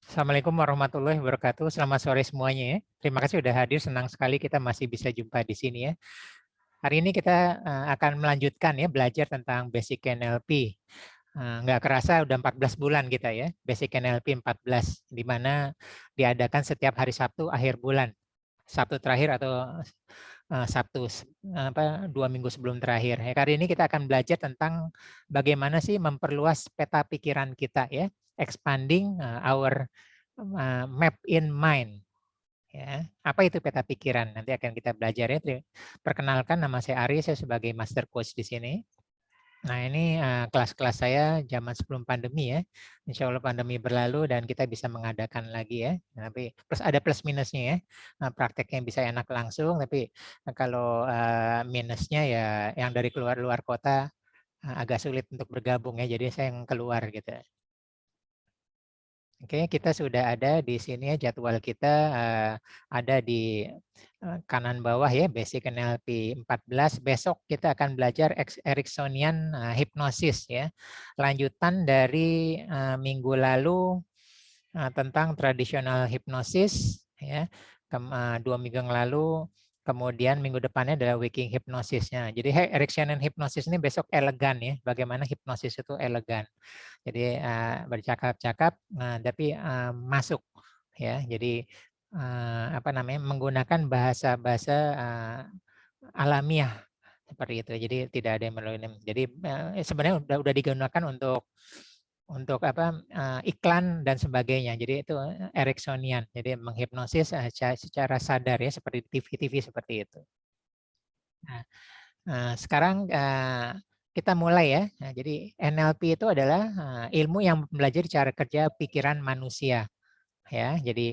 Assalamualaikum warahmatullahi wabarakatuh. Selamat sore semuanya ya. Terima kasih sudah hadir. Senang sekali kita masih bisa jumpa di sini ya. Hari ini kita akan melanjutkan ya belajar tentang Basic NLP. Nggak kerasa udah 14 bulan kita ya. Basic NLP 14 di mana diadakan setiap hari Sabtu akhir bulan. Sabtu terakhir atau Sabtu 2 minggu sebelum terakhir. Ya, kali ini kita akan belajar tentang bagaimana sih memperluas peta pikiran kita ya, expanding our map in mind. Ya, apa itu peta pikiran? Nanti akan kita belajar ya. Perkenalkan, nama saya Ari, saya sebagai master coach di sini. Nah, ini kelas-kelas saya zaman sebelum pandemi ya. Insya Allah pandemi berlalu dan kita bisa mengadakan lagi ya. Tapi ada plus minusnya ya. Prakteknya bisa enak langsung, tapi kalau minusnya ya yang dari luar kota agak sulit untuk bergabung ya. Jadi saya yang keluar gitu. Oke, kita sudah ada di sini ya, jadwal kita ada di kanan bawah ya, Basic NLP 14. Besok kita akan belajar Ericksonian hipnosis ya. Lanjutan dari minggu lalu tentang tradisional hipnosis ya. 2 minggu yang lalu, kemudian minggu depannya adalah waking hypnosisnya. Jadi Ericksonian hypnosis ini besok elegan ya, bagaimana hipnosis itu elegan. Jadi bercakap-cakap tapi masuk ya. Jadi menggunakan bahasa-bahasa alamiah seperti itu. Jadi tidak ada yang melalui. Jadi sebenarnya udah digunakan untuk iklan dan sebagainya. Jadi itu Ericksonian. Jadi menghipnosis secara sadar ya, seperti TV seperti itu. Nah, sekarang kita mulai ya. Nah, jadi NLP itu adalah ilmu yang mempelajari cara kerja pikiran manusia. Ya, jadi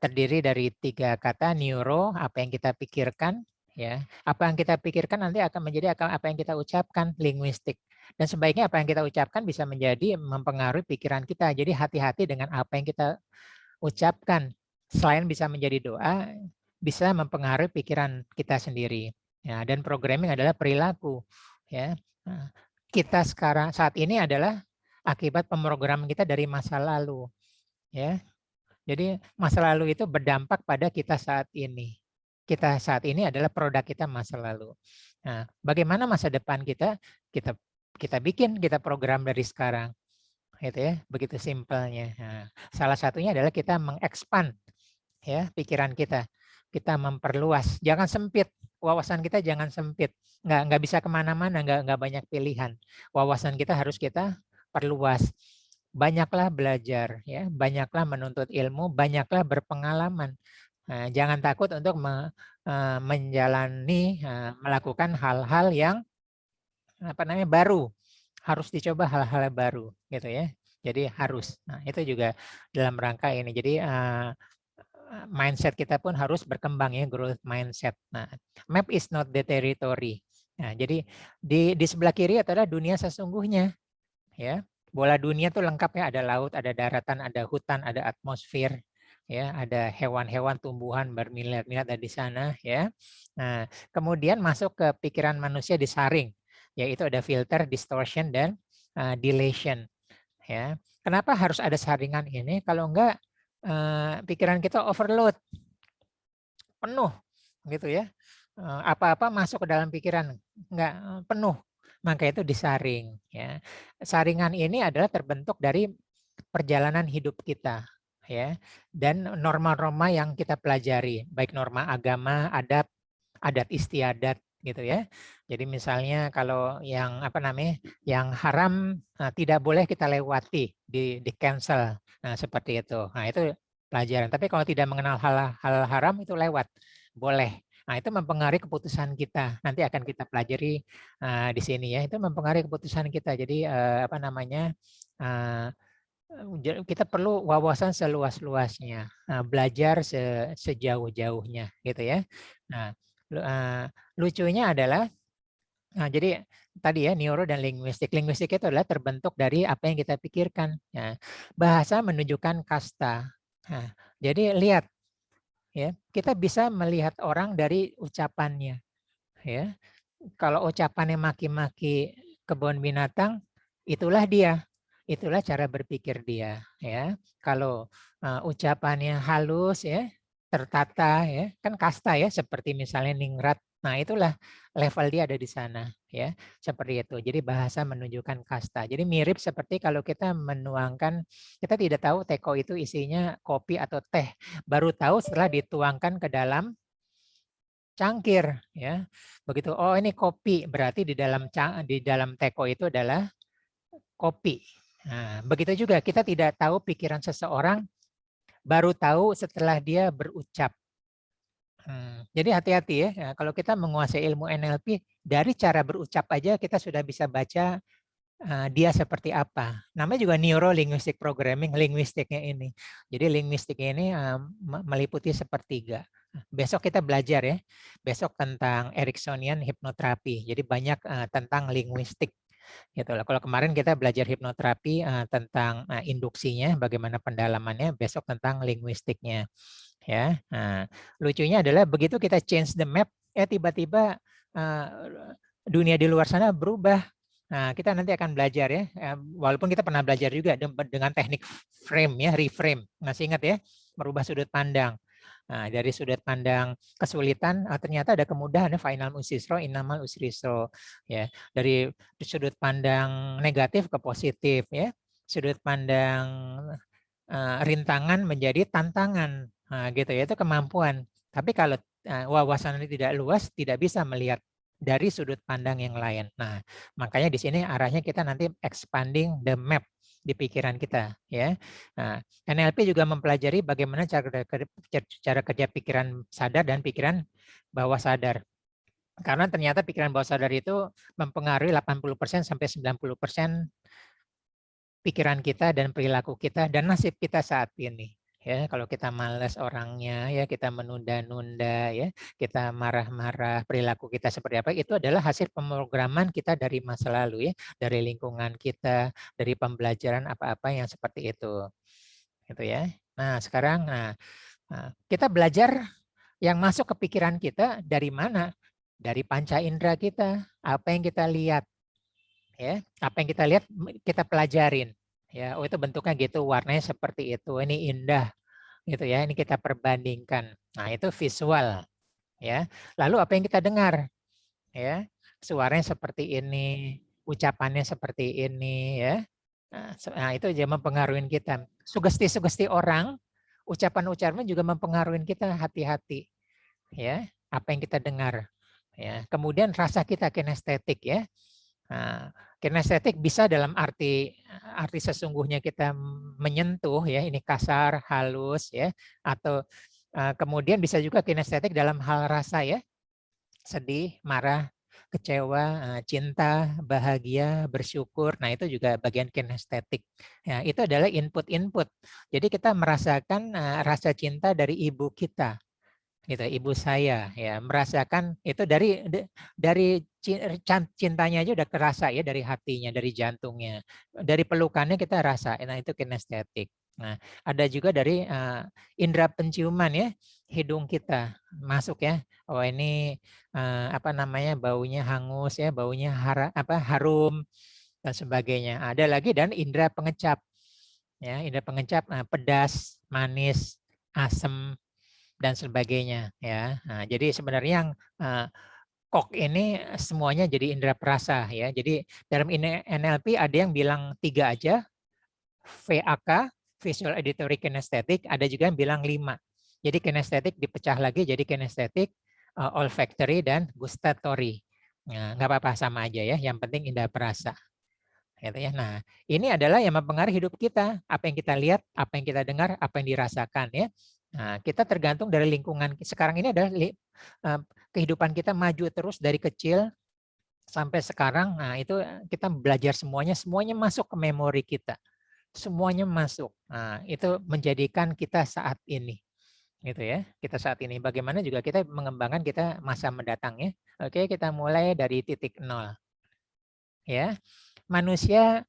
terdiri dari 3 kata: neuro, apa yang kita pikirkan, ya. Apa yang kita pikirkan nanti akan menjadi apa yang kita ucapkan, linguistik. Dan sebaiknya apa yang kita ucapkan bisa menjadi mempengaruhi pikiran kita. Jadi hati-hati dengan apa yang kita ucapkan. Selain bisa menjadi doa, bisa mempengaruhi pikiran kita sendiri. Ya, dan programming adalah perilaku. Ya, kita sekarang saat ini adalah akibat pemrograman kita dari masa lalu. Ya, jadi masa lalu itu berdampak pada kita saat ini. Kita saat ini adalah produk kita masa lalu. Nah, bagaimana masa depan kita? Kita bikin, kita program dari sekarang. Gitu ya, begitu simpelnya. Nah, salah satunya adalah kita mengekspand ya pikiran kita. Kita memperluas, jangan sempit. Wawasan kita jangan sempit. Nggak bisa kemana-mana, nggak banyak pilihan. Wawasan kita harus kita perluas. Banyaklah belajar, ya, banyaklah menuntut ilmu, banyaklah berpengalaman. Nah, jangan takut untuk menjalani, melakukan hal-hal yang baru. Harus dicoba hal-hal baru, gitu ya. Jadi harus. Nah, itu juga dalam rangka ini. Jadi mindset kita pun harus berkembang ya, growth mindset. Nah, map is not the territory. Nah, jadi di sebelah kiri adalah dunia sesungguhnya, ya. Bola dunia tuh lengkapnya, ada laut, ada daratan, ada hutan, ada atmosfer, ya, ada hewan-hewan, tumbuhan bermiliar-miliar ada di sana, ya. Nah, kemudian masuk ke pikiran manusia disaring, yaitu ada filter, distortion, dan dilation, ya. Kenapa harus ada saringan ini? Kalau enggak pikiran kita overload, penuh, gitu ya. Apa-apa masuk ke dalam pikiran, enggak penuh. Maka itu disaring. Ya. Saringan ini adalah terbentuk dari perjalanan hidup kita, ya, dan norma-norma yang kita pelajari, baik norma agama, adat istiadat, gitu ya. Jadi misalnya kalau yang yang haram tidak boleh kita lewati, di cancel. Nah, seperti itu. Nah, itu pelajaran. Tapi kalau tidak mengenal hal haram itu lewat, boleh. Nah, itu mempengaruhi keputusan kita. Nanti akan kita pelajari di sini ya. Itu mempengaruhi keputusan kita. Jadi kita perlu wawasan seluas-luasnya, belajar sejauh-jauhnya, gitu ya. Nah, lucunya adalah, jadi tadi ya, neuro dan linguistik. Linguistik itu adalah terbentuk dari apa yang kita pikirkan. Ya. Bahasa menunjukkan kasta. Nah, jadi lihat. Ya, kita bisa melihat orang dari ucapannya. Ya, kalau ucapannya maki-maki kebun binatang, itulah dia. itulah cara berpikir dia, ya. Kalau ucapannya halus, ya, tertata, ya, kan kasta, ya, seperti misalnya ningrat. Nah, itulah level dia ada di sana, ya, seperti itu. Jadi bahasa menunjukkan kasta. Jadi mirip seperti kalau kita menuangkan, kita tidak tahu teko itu isinya kopi atau teh, baru tahu setelah dituangkan ke dalam cangkir, ya. Begitu, oh ini kopi, berarti di dalam teko itu adalah kopi. Nah, begitu juga kita tidak tahu pikiran seseorang, baru tahu setelah dia berucap. Jadi hati-hati ya, kalau kita menguasai ilmu NLP, dari cara berucap aja kita sudah bisa baca dia seperti apa. Namanya juga Neuro Linguistic Programming, linguistiknya ini. Jadi linguistiknya ini meliputi sepertiga. Besok kita belajar ya, besok tentang Ericksonian hipnoterapi. Jadi banyak tentang linguistik. Gitu lah. Kalau kemarin kita belajar hipnoterapi tentang induksinya, bagaimana pendalamannya, besok tentang linguistiknya. Ya, nah, lucunya adalah begitu kita change the map, tiba-tiba dunia di luar sana berubah. Nah, kita nanti akan belajar ya, walaupun kita pernah belajar juga dengan teknik frame ya, reframe. Masih ingat ya, merubah sudut pandang. Nah, dari sudut pandang kesulitan, ternyata ada kemudahan ya, final usisro, inamal usrisro. Ya, dari sudut pandang negatif ke positif ya, sudut pandang rintangan menjadi tantangan. Nah, gitu ya, itu kemampuan. Tapi kalau wawasan ini tidak luas, tidak bisa melihat dari sudut pandang yang lain. Nah, makanya di sini arahnya kita nanti expanding the map di pikiran kita, ya. Nah, NLP juga mempelajari bagaimana cara kerja pikiran sadar dan pikiran bawah sadar. Karena ternyata pikiran bawah sadar itu mempengaruhi 80% sampai 90% pikiran kita dan perilaku kita dan nasib kita saat ini. Ya, kalau kita malas orangnya, ya kita menunda-nunda, ya kita marah-marah, perilaku kita seperti apa, itu adalah hasil pemrograman kita dari masa lalu, ya, dari lingkungan kita, dari pembelajaran apa-apa yang seperti itu, gitu ya. Nah sekarang, kita belajar yang masuk ke pikiran kita dari mana? Dari panca indera kita, apa yang kita lihat. Ya, apa yang kita lihat kita pelajarin. Ya, oh itu bentuknya gitu, warnanya seperti itu. Ini indah gitu ya. Ini kita perbandingkan. Nah, itu visual ya. Lalu apa yang kita dengar? Ya. Suaranya seperti ini, ucapannya seperti ini ya. Nah, itu juga mempengaruhi kita. Sugesti-sugesti orang, ucapan-ucapan juga mempengaruhi kita, hati-hati. Ya, apa yang kita dengar. Ya. Kemudian rasa kita kinestetik ya. Nah, kinestetik bisa dalam arti sesungguhnya kita menyentuh ya, ini kasar, halus ya, atau kemudian bisa juga kinestetik dalam hal rasa ya, sedih, marah, kecewa, cinta, bahagia, bersyukur. Nah, itu juga bagian kinestetik. Ya, itu adalah input-input. Jadi kita merasakan rasa cinta dari ibu kita. Gitu, ibu saya ya merasakan itu dari cintanya aja udah kerasa ya, dari hatinya, dari jantungnya, dari pelukannya kita rasa. Nah, itu kinestetik. Nah, ada juga dari indera penciuman ya, hidung kita masuk ya. Oh ini apa namanya, baunya hangus ya, baunya harum dan sebagainya. Ada lagi dan indera pengecap ya, indera pengecap pedas, manis, asam dan sebagainya ya. Nah, jadi sebenarnya yang kok ini semuanya jadi indera perasa ya. Jadi dalam NLP ada yang bilang 3 aja, VAK, Visual Auditory Kinesthetic, ada juga yang bilang 5. Jadi kinestetik dipecah lagi jadi kinestetik, olfactory dan gustatory. Nah, nggak apa-apa, sama aja ya. Yang penting indera perasa. Gitu ya. Nah, ini adalah yang mempengaruhi hidup kita. Apa yang kita lihat, apa yang kita dengar, apa yang dirasakan ya. Nah, kita tergantung dari lingkungan. Sekarang ini adalah kehidupan kita maju terus dari kecil sampai sekarang. Nah, itu kita belajar semuanya masuk ke memori kita. Semuanya masuk. Nah, itu menjadikan kita saat ini. Gitu ya. Kita saat ini. Bagaimana juga kita mengembangkan kita masa mendatang ya. Oke, kita mulai dari titik nol. Ya. Manusia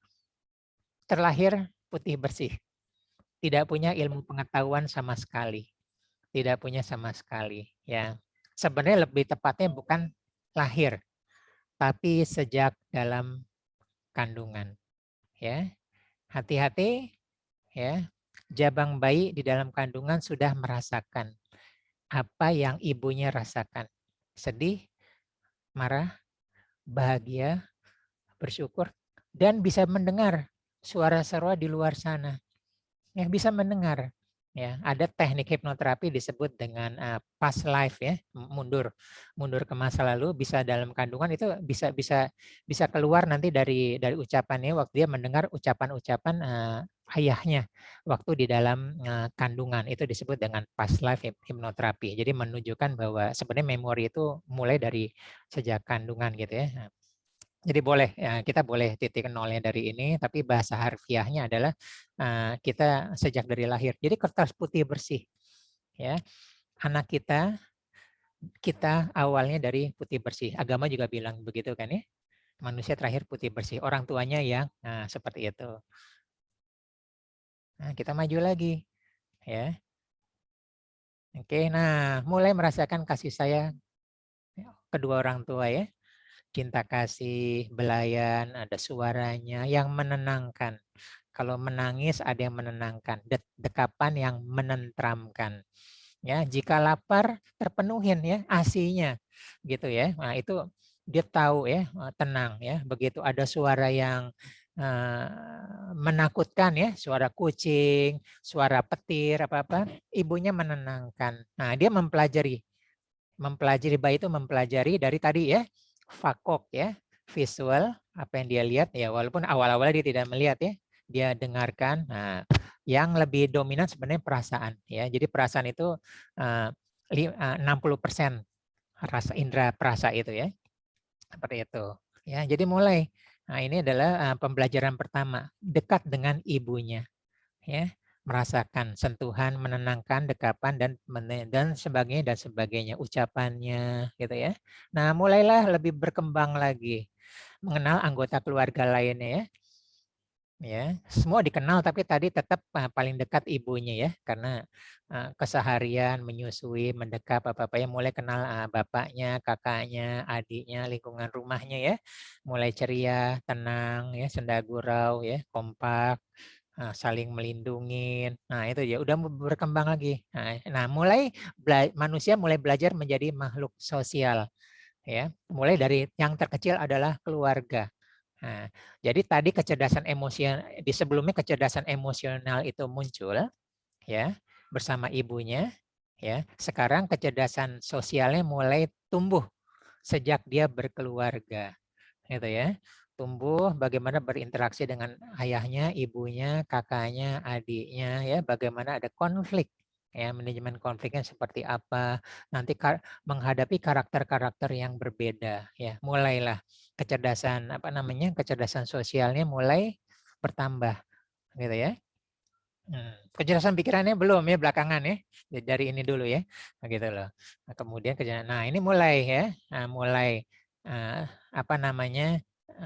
terlahir putih bersih. Tidak punya ilmu pengetahuan sama sekali. Tidak punya sama sekali. Ya, sebenarnya lebih tepatnya bukan lahir, tapi sejak dalam kandungan. Ya, hati-hati ya. Jabang bayi di dalam kandungan sudah merasakan apa yang ibunya rasakan. Sedih, marah, bahagia, bersyukur, dan bisa mendengar suara-suara di luar sana. Ya, bisa mendengar. Ya, ada teknik hipnoterapi disebut dengan past life ya, mundur ke masa lalu, bisa dalam kandungan itu bisa keluar nanti dari ucapannya waktu dia mendengar ucapan-ucapan ayahnya waktu di dalam kandungan, itu disebut dengan past life hipnoterapi. Jadi menunjukkan bahwa sebenarnya memori itu mulai dari sejak kandungan gitu ya. Nah, jadi boleh ya, kita boleh titik nolnya dari ini, tapi bahasa harfiahnya adalah kita sejak dari lahir. Jadi kertas putih bersih, ya. Anak kita awalnya dari putih bersih. Agama juga bilang begitu kan ya. Manusia terakhir putih bersih. Orang tuanya yang seperti itu. Nah, kita maju lagi, ya. Oke, nah mulai merasakan kasih sayang kedua orang tua ya. Cinta kasih, belayan, ada suaranya yang menenangkan. Kalau menangis ada yang menenangkan, dekapan yang menenteramkan. Ya, jika lapar terpenuhin ya asinya, gitu ya. Nah itu dia tahu ya, tenang ya. Begitu ada suara yang menakutkan ya, suara kucing, suara petir apa-apa, ibunya menenangkan. Nah dia mempelajari bayi itu mempelajari dari tadi ya, fakok ya, visual, apa yang dia lihat ya, walaupun awal-awalnya dia tidak melihat ya, dia dengarkan. Nah, yang lebih dominan sebenarnya perasaan ya. Jadi perasaan itu 60% rasa indera perasa itu ya. Seperti itu. Ya, jadi mulai. Nah, ini adalah pembelajaran pertama, dekat dengan ibunya ya, merasakan sentuhan, menenangkan, dekapan dan sebagainya ucapannya gitu ya. Nah, mulailah lebih berkembang lagi, mengenal anggota keluarga lainnya ya. Ya, semua dikenal tapi tadi tetap paling dekat ibunya ya, karena keseharian menyusui, mendekap apa-apa ya, mulai kenal bapaknya, kakaknya, adiknya, lingkungan rumahnya ya. Mulai ceria, tenang ya, senda gurau ya, kompak, saling melindungi. Nah, itu ya udah berkembang lagi. Nah, manusia mulai belajar menjadi makhluk sosial ya. Mulai dari yang terkecil adalah keluarga. Nah, jadi tadi kecerdasan emosional di sebelumnya kecerdasan emosional itu muncul ya bersama ibunya ya. Sekarang kecerdasan sosialnya mulai tumbuh sejak dia berkeluarga gitu ya. Tumbuh bagaimana berinteraksi dengan ayahnya, ibunya, kakaknya, adiknya ya, bagaimana ada konflik ya, manajemen konfliknya seperti apa, nanti menghadapi karakter-karakter yang berbeda ya. Mulailah kecerdasan kecerdasan sosialnya mulai bertambah gitu ya. Kecerdasan pikirannya belum ya, belakangan ya, dari ini dulu ya, gitu loh. Nah, kemudian ini mulai ya, mulai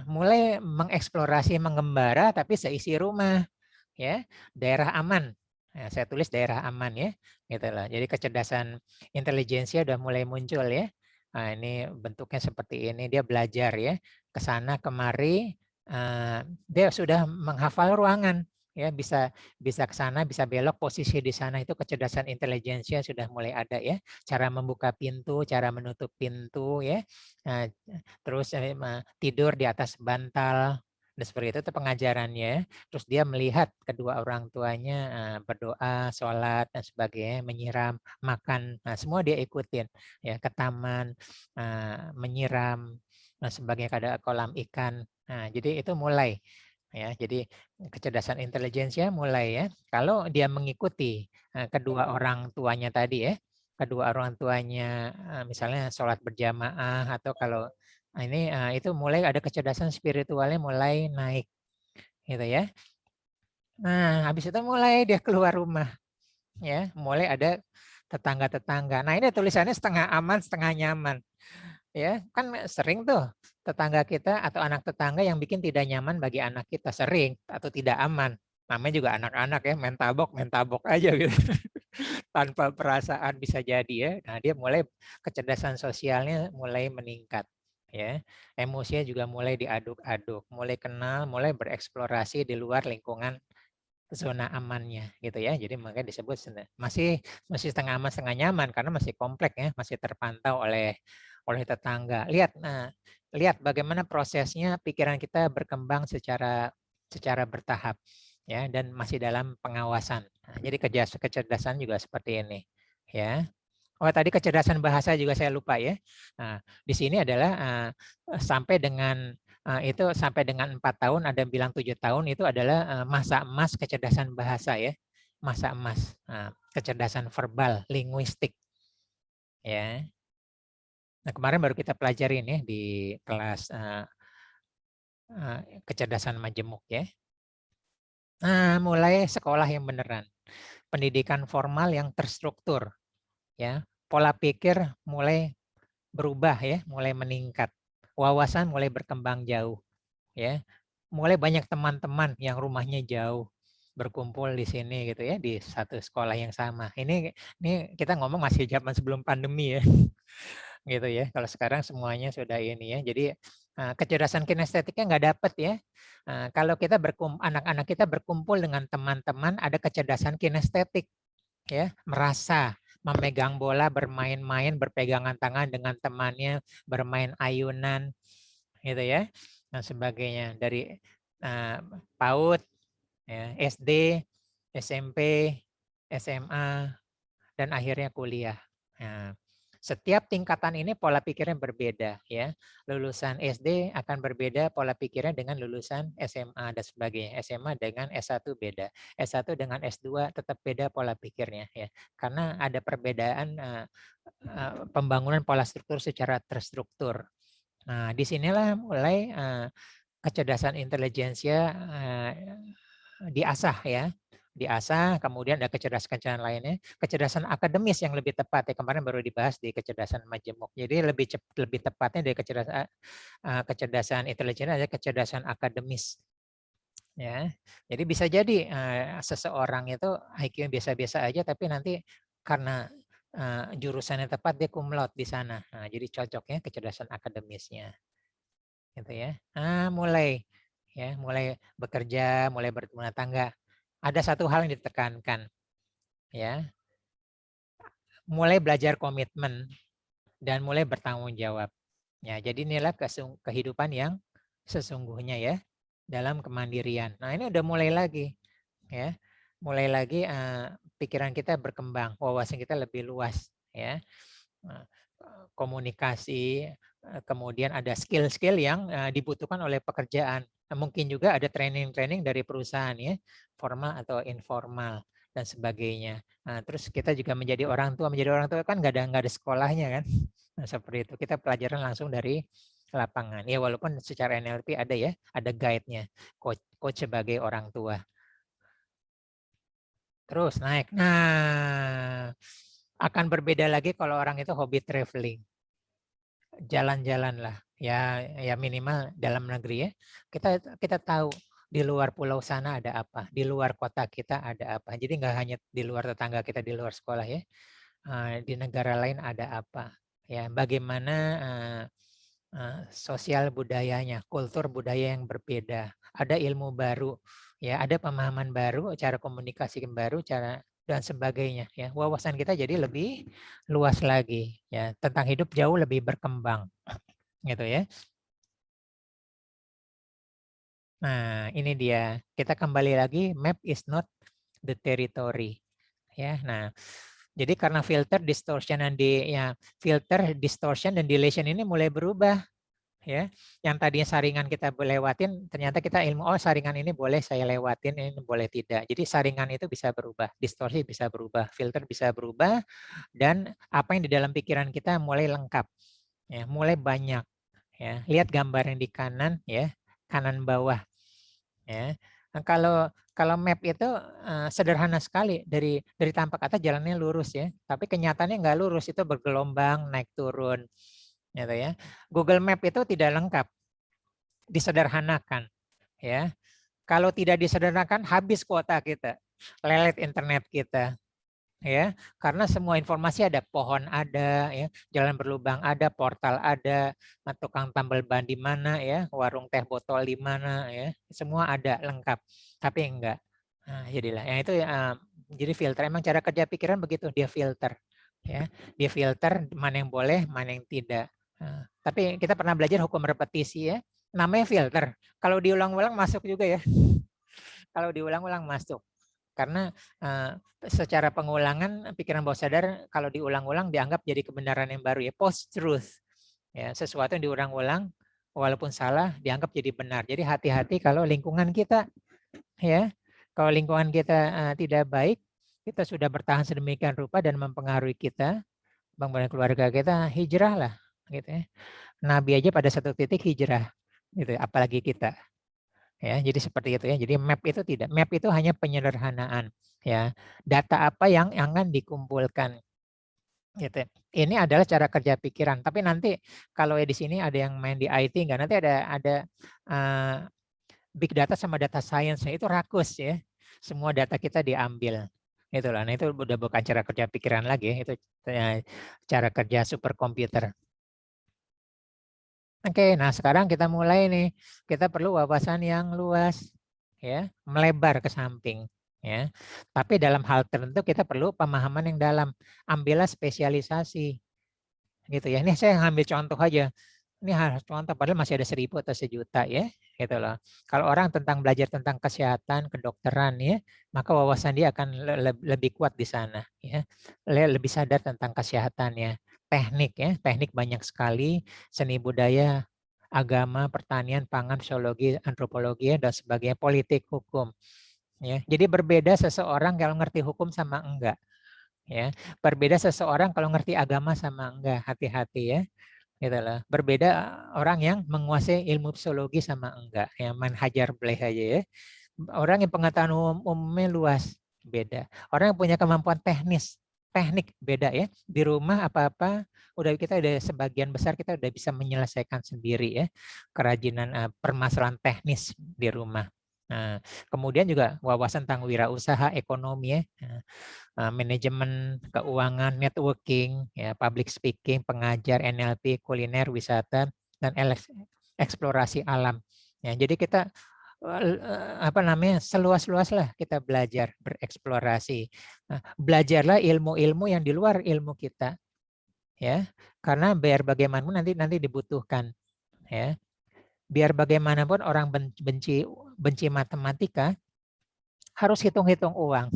mulai mengeksplorasi, mengembara tapi seisi rumah ya, daerah aman. Nah, saya tulis daerah aman ya, gitu loh. Jadi kecerdasan intelijensia udah mulai muncul ya. Nah, ini bentuknya seperti ini, dia belajar ya, ke sana kemari, dia sudah menghafal ruangan ya, bisa ke sana, bisa belok, posisi di sana, itu kecerdasan intelijensia sudah mulai ada ya. Cara membuka pintu, cara menutup pintu ya. Nah, terus tidur di atas bantal. Dan seperti itu pengajarannya. Terus dia melihat kedua orang tuanya berdoa, sholat dan sebagainya, menyiram, makan, semua dia ikutin ya, ke taman, menyiram dan sebagainya, ada kolam ikan. Nah, jadi itu mulai ya. Jadi kecerdasan intelijensia mulai ya. Kalau dia mengikuti kedua orang tuanya tadi ya, kedua orang tuanya misalnya sholat berjamaah, atau kalau ini itu mulai ada kecerdasan spiritualnya mulai naik gitu ya. Nah, habis itu mulai dia keluar rumah ya, mulai ada tetangga-tetangga. Nah, ini tulisannya setengah aman, setengah nyaman. Ya, kan sering tuh tetangga kita atau anak tetangga yang bikin tidak nyaman bagi anak kita, sering, atau tidak aman. Namanya juga anak-anak ya, main tabok aja gitu. Tanpa perasaan bisa jadi ya. Nah, dia mulai kecerdasan sosialnya mulai meningkat ya. Emosinya juga mulai diaduk-aduk, mulai kenal, mulai bereksplorasi di luar lingkungan zona amannya gitu ya. Jadi makanya disebut masih setengah aman setengah nyaman karena masih kompleks ya, masih terpantau oleh tetangga. Lihat bagaimana prosesnya pikiran kita berkembang secara bertahap ya, dan masih dalam pengawasan. Nah, jadi kecerdasan juga seperti ini ya. Oh, tadi kecerdasan bahasa juga saya lupa ya. Nah, di sini adalah sampai dengan itu sampai dengan 4 tahun, ada yang bilang 7 tahun, itu adalah masa emas kecerdasan bahasa ya. Masa emas, kecerdasan verbal, linguistik ya. Nah, kemarin baru kita pelajarin ya di kelas kecerdasan majemuk ya. Nah, mulai sekolah yang beneran. Pendidikan formal yang terstruktur ya. Pola pikir mulai berubah ya, mulai meningkat. Wawasan mulai berkembang jauh ya. Mulai banyak teman-teman yang rumahnya jauh berkumpul di sini gitu ya, di satu sekolah yang sama. Ini kita ngomong masih zaman sebelum pandemi ya. Gitu ya. Kalau sekarang semuanya sudah ini ya. Jadi kecerdasan kinestetiknya nggak dapet ya. Kalau kita anak-anak kita berkumpul dengan teman-teman, ada kecerdasan kinestetik ya, merasa, memegang bola, bermain-main, berpegangan tangan dengan temannya, bermain ayunan gitu ya, dan sebagainya. Dari PAUD ya, SD, SMP, SMA, dan akhirnya kuliah. Nah, setiap tingkatan ini pola pikirnya berbeda ya. Lulusan SD akan berbeda pola pikirnya dengan lulusan SMA dan sebagainya. SMA dengan S1 beda. S1 dengan S2 tetap beda pola pikirnya ya. Karena ada perbedaan pembangunan pola struktur secara terstruktur. Nah, disinilah mulai kecerdasan intelijensia diasah ya. Diasah, kemudian ada kecerdasan lainnya, kecerdasan akademis yang lebih tepat ya, kemarin baru dibahas di kecerdasan majemuk. Jadi lebih tepatnya dari kecerdasan intelijen ada kecerdasan akademis. Ya. Jadi bisa jadi seseorang itu IQ biasa-biasa aja, tapi nanti karena jurusannya tepat dia cum laude di sana. Nah, jadi cocok ya kecerdasan akademisnya. Gitu ya. Mulai bekerja, mulai berumah tangga. Ada satu hal yang ditekankan ya. Mulai belajar komitmen dan mulai bertanggung jawab. Ya, jadi inilah kehidupan yang sesungguhnya ya, dalam kemandirian. Nah, ini udah mulai lagi ya. Mulai lagi pikiran kita berkembang, wawasan kita lebih luas ya. Komunikasi, kemudian ada skill-skill yang dibutuhkan oleh pekerjaan. Mungkin juga ada training-training dari perusahaan ya, formal atau informal dan sebagainya. Nah, terus kita juga menjadi orang tua kan nggak ada sekolahnya kan. Nah, seperti itu kita pelajaran langsung dari lapangan. Ya walaupun secara NLP ada ya, ada guide-nya, coach sebagai orang tua. Terus naik. Nah, akan berbeda lagi kalau orang itu hobi traveling. Jalan-jalan lah. Ya minimal dalam negeri ya. Kita tahu di luar pulau sana ada apa, di luar kota kita ada apa. Jadi nggak hanya di luar tetangga kita, di luar sekolah ya. Di negara lain ada apa. Ya, bagaimana sosial budayanya, kultur budaya yang berbeda. Ada ilmu baru, ya, ada pemahaman baru, cara komunikasi yang baru, cara dan sebagainya. Ya, wawasan kita jadi lebih luas lagi. Ya, tentang hidup jauh lebih berkembang, gitu ya. Nah, ini dia. Kita kembali lagi. Map is not the territory. Ya, nah. Jadi karena filter, distortion dan deletion ini mulai berubah. Ya, yang tadinya saringan kita lewatin, ternyata kita saringan ini boleh saya lewatin, ini boleh tidak. Jadi saringan itu bisa berubah, distorsi bisa berubah, filter bisa berubah, dan apa yang di dalam pikiran kita mulai lengkap, ya, mulai banyak. Ya, lihat gambar yang di kanan, ya, kanan bawah. Ya, nah, kalau map itu sederhana sekali, dari tampak atas jalannya lurus ya, tapi kenyataannya nggak lurus, itu bergelombang, naik turun. Gitu ya. Google Map itu tidak lengkap, disederhanakan ya. Kalau tidak disederhanakan habis kuota kita, lelet internet kita. ya, karena semua informasi ada, pohon ada, ya, jalan berlubang ada, portal ada, tukang tambal ban di mana, ya, warung teh botol di mana, ya, semua ada lengkap. Tapi enggak. Nah, jadilah, yang itu jadi filter. Emang cara kerja pikiran begitu, dia filter, ya, dia filter mana yang boleh, mana yang tidak. Nah, tapi kita pernah belajar hukum repetisi, ya, namanya filter. Kalau diulang-ulang masuk juga, ya. Kalau diulang-ulang masuk. Karena secara pengulangan pikiran bawah sadar kalau diulang-ulang dianggap jadi kebenaran yang baru, ya, post-truth. Ya, sesuatu yang diulang-ulang walaupun salah dianggap jadi benar. Jadi hati-hati kalau lingkungan kita, ya, kalau lingkungan kita tidak baik, kita sudah bertahan sedemikian rupa dan mempengaruhi kita, bangunan keluarga kita, hijrah lah, gitu ya. Nabi aja pada satu titik hijrah, gitu, apalagi kita. Ya, jadi seperti itu, ya. Jadi map itu tidak. Map itu hanya penyederhanaan, ya. Data apa yang akan dikumpulkan, gitu. Ini adalah cara kerja pikiran. Tapi nanti kalau di sini ada yang main di IT enggak, nanti ada big data sama data science, itu rakus, ya. Semua data kita diambil. Itulah. Nah, itu udah bukan cara kerja pikiran lagi, itu cara kerja superkomputer. Oke, nah sekarang kita mulai nih. Kita perlu wawasan yang luas, ya, melebar ke samping, ya. Tapi dalam hal tertentu kita perlu pemahaman yang dalam. Ambillah spesialisasi, gitu ya. Ini saya ngambil contoh aja. Ini harus contoh, padahal masih ada 1000 atau sejuta, ya, gitu loh. Kalau orang belajar tentang kesehatan, kedokteran, ya, maka wawasan dia akan lebih kuat di sana, ya. Lebih sadar tentang kesehatannya. Teknik, ya, teknik banyak sekali, seni budaya, agama, pertanian, pangan, sosiologi, antropologi, dan sebagainya, politik, hukum, ya. Jadi berbeda seseorang kalau ngerti hukum sama enggak, ya. Berbeda seseorang kalau ngerti agama sama enggak, hati-hati, ya. Gitu loh. Berbeda orang yang menguasai ilmu psikologi sama enggak, ya, main hajar bleh aja, ya. Orang yang pengetahuan umumnya luas, beda. Orang yang punya kemampuan teknik beda, ya. Di rumah apa-apa kita udah sebagian besar kita udah bisa menyelesaikan sendiri, ya. Kerajinan permasalahan teknis di rumah. Nah, kemudian juga wawasan tentang wirausaha, ekonomi, ya. Manajemen keuangan, networking, ya, public speaking, pengajar, NLP, kuliner, wisata, dan eksplorasi alam. Ya, jadi kita seluas-luaslah kita belajar bereksplorasi. Nah, belajarlah ilmu-ilmu yang di luar ilmu kita, ya, karena biar bagaimanapun nanti dibutuhkan, ya. Biar bagaimanapun orang benci matematika harus hitung-hitung uang,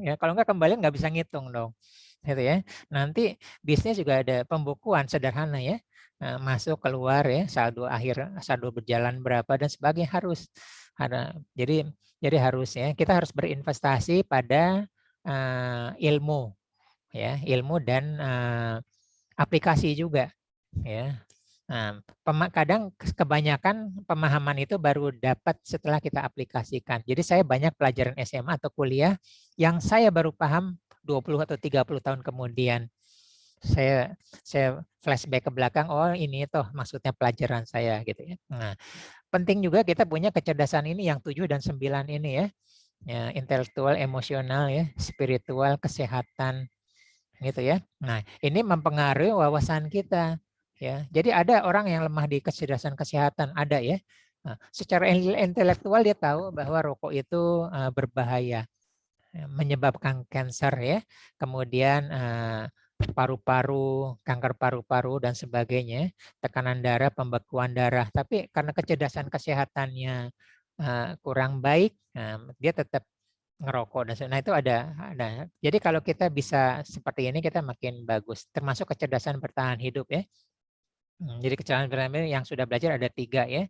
ya. Kalau nggak kembali nggak bisa ngitung dong, gitu ya. Nanti bisnis juga ada pembukuan sederhana, ya. Masuk keluar, ya, saldo akhir, saldo berjalan berapa dan sebagainya harus ada. Jadi harus, ya, kita harus berinvestasi pada ilmu, ya, ilmu dan aplikasi juga, ya. Nah, kadang kebanyakan pemahaman itu baru dapat setelah kita aplikasikan. Jadi saya banyak pelajaran SMA atau kuliah yang saya baru paham 20 atau 30 tahun kemudian. Saya flashback ke belakang, oh ini toh maksudnya pelajaran saya, gitu ya. Nah, penting juga kita punya kecerdasan ini yang 7 dan 9 ini, ya. Ya, intelektual, emosional, ya, spiritual, kesehatan, gitu ya. Nah, ini mempengaruhi wawasan kita, ya. Jadi ada orang yang lemah di kecerdasan kesehatan, ada, ya. Nah, secara intelektual dia tahu bahwa rokok itu berbahaya, menyebabkan kanker, ya. Kemudian paru-paru, kanker paru-paru dan sebagainya, tekanan darah, pembekuan darah. Tapi karena kecerdasan kesehatannya kurang baik, dia tetap ngerokok. Nah, itu ada. Jadi kalau kita bisa seperti ini kita makin bagus. Termasuk kecerdasan bertahan hidup, ya. Jadi kecerdasan bertahan hidup yang sudah belajar ada 3, ya.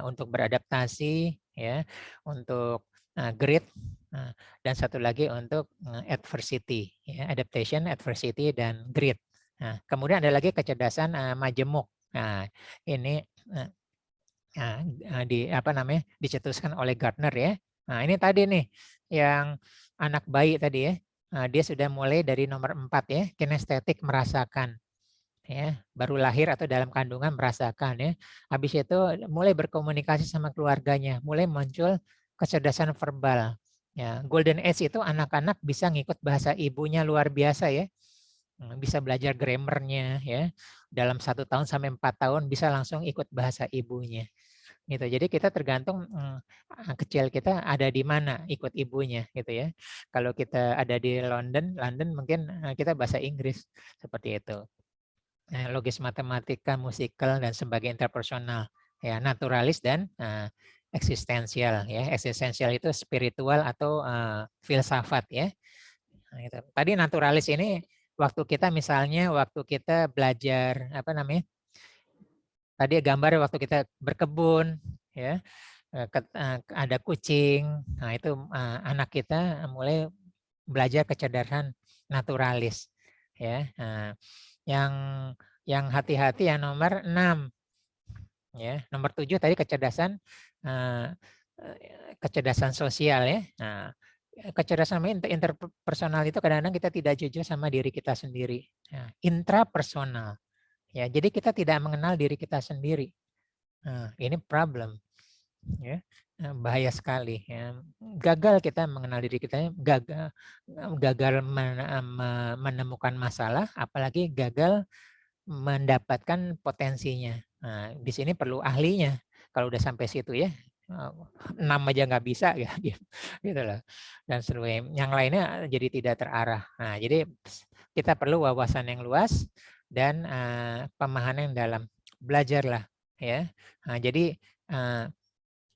Untuk beradaptasi, ya, untuk grit, dan satu lagi untuk adversity, ya, adaptation, adversity, dan grit. Nah, kemudian ada lagi kecerdasan majemuk. Nah, ini dicetuskan oleh Gardner, ya. Nah, ini tadi nih yang anak bayi tadi, ya. Nah, dia sudah mulai dari nomor 4, ya, kinestetik, merasakan, ya, baru lahir atau dalam kandungan merasakan, ya. Habis itu mulai berkomunikasi sama keluarganya, mulai muncul kecerdasan verbal, Ya, golden age itu anak-anak bisa ngikut bahasa ibunya luar biasa ya. Bisa belajar grammarnya ya. Dalam 1 tahun sampai 4 tahun bisa langsung ikut bahasa ibunya. Gitu. Jadi kita tergantung kecil kita ada di mana ikut ibunya gitu ya. Kalau kita ada di London mungkin kita bahasa Inggris seperti itu. Logis matematika, musikal dan sebagai interpersonal, ya naturalis dan eksistensial ya. Eksistensial itu spiritual atau filsafat ya. Nah, itu. Tadi naturalis ini waktu kita misalnya waktu kita belajar apa namanya? Tadi gambar waktu kita berkebun ya. Ada kucing. Nah, itu anak kita mulai belajar kecerdasan naturalis ya. Nah, yang hati-hati yang nomor 6 ya. Nomor 7 tadi kecerdasan sosial ya. Nah, kecerdasan interpersonal itu kadang-kadang kita tidak jujur sama diri kita sendiri. Nah, intrapersonal ya. Jadi kita tidak mengenal diri kita sendiri. Nah, ini problem ya. Bahaya sekali ya. Gagal kita mengenal diri kita, gagal menemukan masalah, apalagi gagal mendapatkan potensinya. Nah, di sini perlu ahlinya. Kalau udah sampai situ ya, 6 aja nggak bisa ya, gitu loh. Dan seluruh yang lainnya jadi tidak terarah. Nah, jadi kita perlu wawasan yang luas dan pemahaman yang dalam. Belajarlah ya. Nah, jadi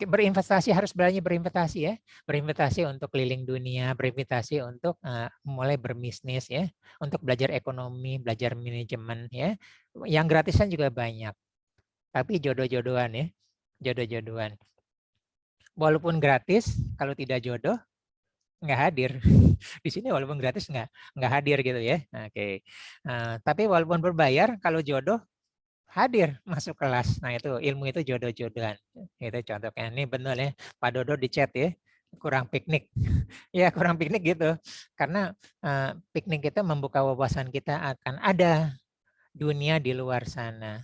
berinvestasi harus berani berinvestasi ya, berinvestasi untuk keliling dunia, berinvestasi untuk mulai berbisnis ya, untuk belajar ekonomi, belajar manajemen ya. Yang gratisan juga banyak, tapi jodoh-jodohan ya, jodoh-jodohan. Walaupun gratis, kalau tidak jodoh nggak hadir. Di sini walaupun gratis nggak hadir gitu ya. Oke. Tapi walaupun berbayar, kalau jodoh hadir masuk kelas. Nah, itu ilmu itu jodoh-jodohan. Itu contohnya. Ini benar ya. Pak Dodo di chat ya. Kurang piknik. Ya, kurang piknik gitu. Karena piknik itu membuka wawasan kita akan ada dunia di luar sana.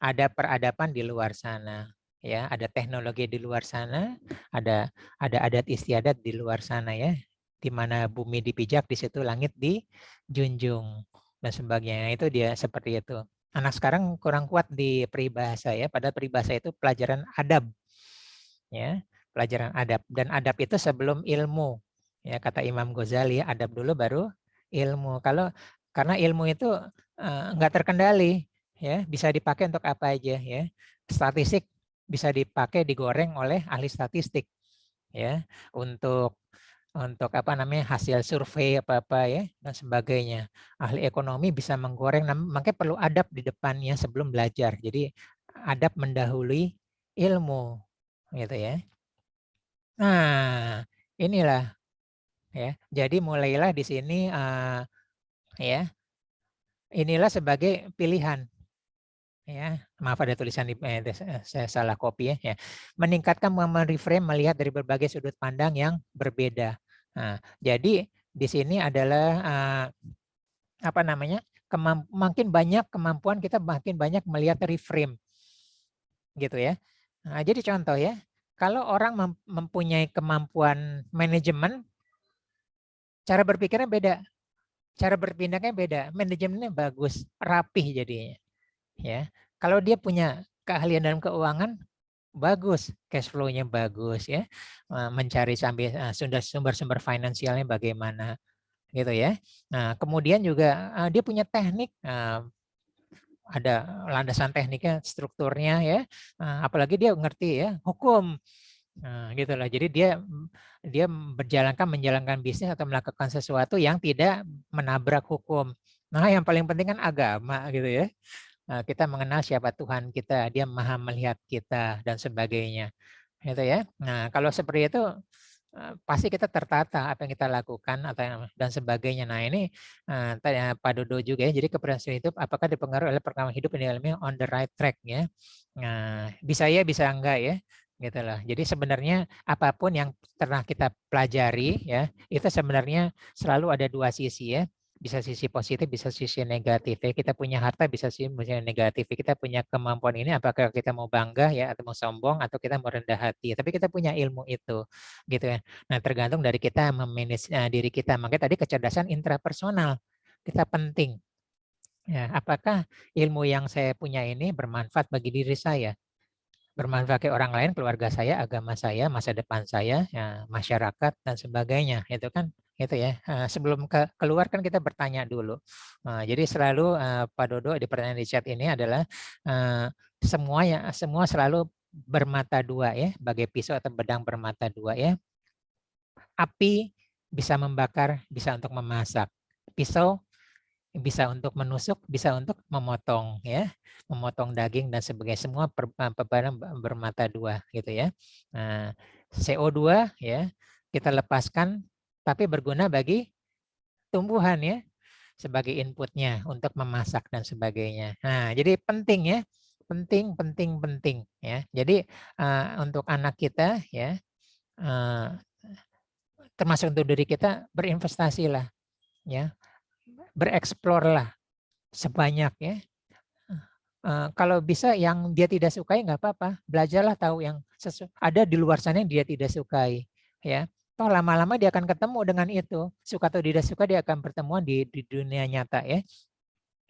Ada peradaban di luar sana. Ya, ada teknologi di luar sana, ada adat istiadat di luar sana ya. Di mana bumi dipijak, di situ langit dijunjung dan sebagainya. Itu dia seperti itu. Anak sekarang kurang kuat di peribahasa ya, padahal peribahasa itu pelajaran adab. Ya, pelajaran adab, dan adab itu sebelum ilmu. Ya, kata Imam Ghazali, adab dulu baru ilmu. Karena ilmu itu enggak terkendali, ya, bisa dipakai untuk apa aja ya. Statistik bisa dipakai digoreng oleh ahli statistik ya, untuk apa namanya hasil survei apa ya dan sebagainya. Ahli ekonomi bisa menggoreng, makanya perlu adab di depannya sebelum belajar. Jadi adab mendahului ilmu gitu ya. Nah, inilah ya. Jadi mulailah di sini ya. Inilah sebagai pilihan ya. Maaf ada tulisan saya salah copy ya. Meningkatkan reframe melihat dari berbagai sudut pandang yang berbeda. Nah, jadi di sini adalah apa namanya? Makin banyak kemampuan kita, makin banyak melihat reframe. Gitu ya. Nah, jadi contoh ya, kalau orang mempunyai kemampuan manajemen, cara berpikirnya beda. Cara berpindahnya beda, manajemennya bagus, rapih jadinya. Ya. Kalau dia punya keahlian dalam keuangan, bagus, cash flow-nya bagus ya. Mencari sampai sumber-sumber finansialnya bagaimana gitu ya. Nah, kemudian juga dia punya teknik, ada landasan tekniknya, strukturnya ya. Apalagi dia ngerti ya hukum. Nah, gitu lah. Jadi dia menjalankan bisnis atau melakukan sesuatu yang tidak menabrak hukum. Nah, yang paling penting kan agama gitu ya. Kita mengenal siapa Tuhan kita, dia maha melihat kita dan sebagainya. Gitu ya. Nah, kalau seperti itu pasti kita tertata apa yang kita lakukan dan sebagainya. Nah, ini Pak Dodo juga ya. Jadi keberhasilan hidup apakah dipengaruhi oleh pengalaman hidup yang dalamnya on the right track ya. Nah, bisa ya, bisa enggak ya. Gitu lah. Jadi sebenarnya apapun yang pernah kita pelajari ya, itu sebenarnya selalu ada dua sisi ya. bisa sisi positif, bisa sisi negatif. Ya. Kita punya harta bisa sisi negatif. Kita punya kemampuan ini, apakah kita mau bangga ya atau mau sombong atau kita mau rendah hati. Tapi kita punya ilmu itu, gitu ya. Nah, tergantung dari kita memanage diri kita. Makanya tadi kecerdasan intrapersonal kita penting. Ya, apakah ilmu yang saya punya ini bermanfaat bagi diri saya? Bermanfaat ke orang lain, keluarga saya, agama saya, masa depan saya, ya, masyarakat dan sebagainya, itu kan itu ya. Sebelum keluar kan kita bertanya dulu. Jadi selalu Pak Dodo di pertanyaan di chat ini adalah semua selalu bermata dua ya, bagai pisau atau pedang bermata dua ya. Api bisa membakar, bisa untuk memasak. Pisau bisa untuk menusuk, bisa untuk memotong ya, memotong daging dan sebagainya. Semua barang bermata dua gitu ya. Nah, CO2 ya kita lepaskan tapi berguna bagi tumbuhan ya sebagai inputnya untuk memasak dan sebagainya. Nah, jadi penting ya, penting ya. Jadi untuk anak kita ya, termasuk untuk diri kita berinvestasi lah ya, bereksplor lah sebanyak ya. Kalau bisa yang dia tidak sukai nggak apa-apa, belajarlah tahu yang ada di luar sana yang dia tidak sukai, ya. Toh lama-lama dia akan ketemu dengan itu, suka atau tidak suka dia akan pertemuan di dunia nyata ya.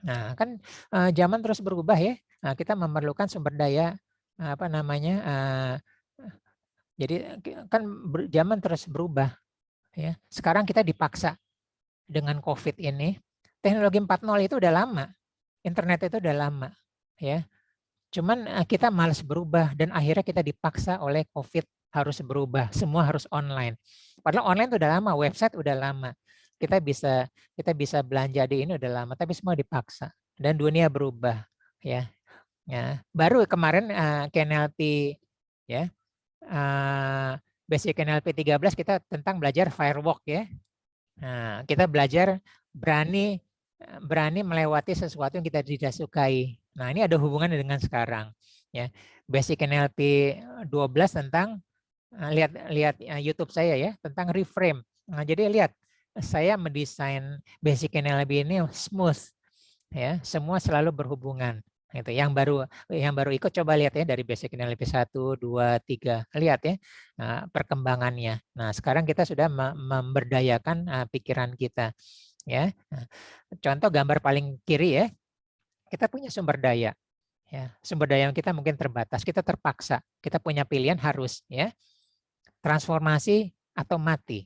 Nah kan zaman terus berubah ya, kita memerlukan sumber daya apa namanya, jadi kan zaman terus berubah ya. Sekarang kita dipaksa dengan COVID ini, teknologi 4.0 itu udah lama, internet itu udah lama ya. Cuman kita malas berubah dan akhirnya kita dipaksa oleh COVID harus berubah, semua harus online. Padahal online itu udah lama, website udah lama. Kita bisa belanja di ini udah lama, tapi semua dipaksa dan dunia berubah ya. Ya, baru kemarin KNLP ya. Basic KNLP 13 kita tentang belajar firewalk ya. Nah, kita belajar berani melewati sesuatu yang kita tidak sukai. Nah, ini ada hubungannya dengan sekarang ya. Basic NLP 12 tentang lihat YouTube saya ya, tentang reframe. Nah, jadi lihat saya mendesain Basic NLP ini smooth ya, semua selalu berhubungan. Itu yang baru ikut coba lihat ya dari Basic NLP 1, 2, 3. Lihat ya perkembangannya. Nah, sekarang kita sudah memberdayakan pikiran kita ya. Contoh gambar paling kiri ya. Kita punya sumber daya ya. Sumber daya yang kita mungkin terbatas, kita terpaksa. Kita punya pilihan harus ya. Transformasi atau mati.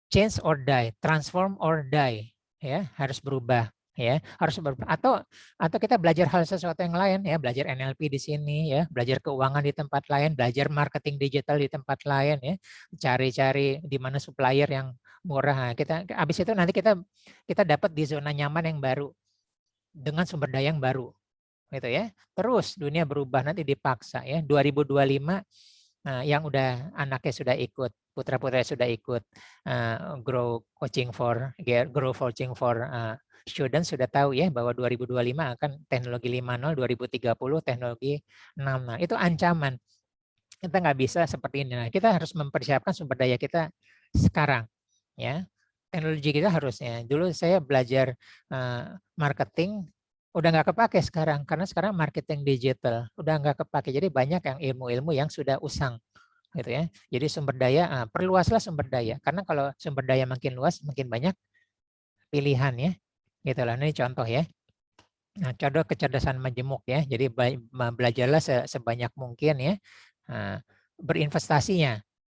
Change or die, transform or die ya, harus berubah ya, harus berubah atau kita belajar hal sesuatu yang lain ya, belajar NLP di sini ya, belajar keuangan di tempat lain, belajar marketing digital di tempat lain ya, cari-cari di mana supplier yang murah. Nah, kita habis itu nanti kita dapat di zona nyaman yang baru dengan sumber daya yang baru gitu ya. Terus dunia berubah nanti dipaksa ya. 2025 yang udah anaknya sudah ikut, putra-putra sudah ikut grow coaching for students sudah tahu ya bahwa 2025 akan teknologi 5.0, 2030 teknologi 6. Nah, itu ancaman. Kita nggak bisa seperti ini. Nah, kita harus mempersiapkan sumber daya kita sekarang ya. Teknologi kita harusnya. Dulu saya belajar marketing udah nggak kepake sekarang karena sekarang marketing digital udah nggak kepake, jadi banyak yang ilmu-ilmu yang sudah usang gitu ya. Jadi sumber daya perluaslah sumber daya karena kalau sumber daya makin luas makin banyak pilihan ya gitu lah. Ini contoh ya. Nah, contoh kecerdasan majemuk ya, jadi belajarlah sebanyak mungkin ya.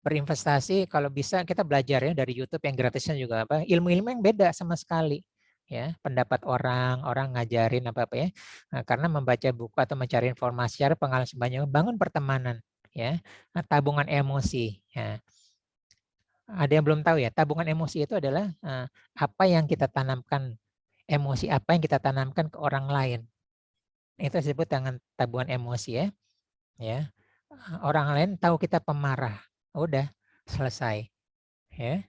Berinvestasi kalau bisa kita belajar ya dari YouTube yang gratisnya juga apa ilmu-ilmu yang beda sama sekali ya, pendapat orang ngajarin apa ya, karena membaca buku atau mencari informasi secara pengalaman sebanyak bangun pertemanan ya, tabungan emosi ya. Ada yang belum tahu ya, tabungan emosi itu adalah apa yang kita tanamkan, emosi apa yang kita tanamkan ke orang lain, itu disebut dengan tabungan emosi ya. Orang lain tahu kita pemarah, udah selesai ya.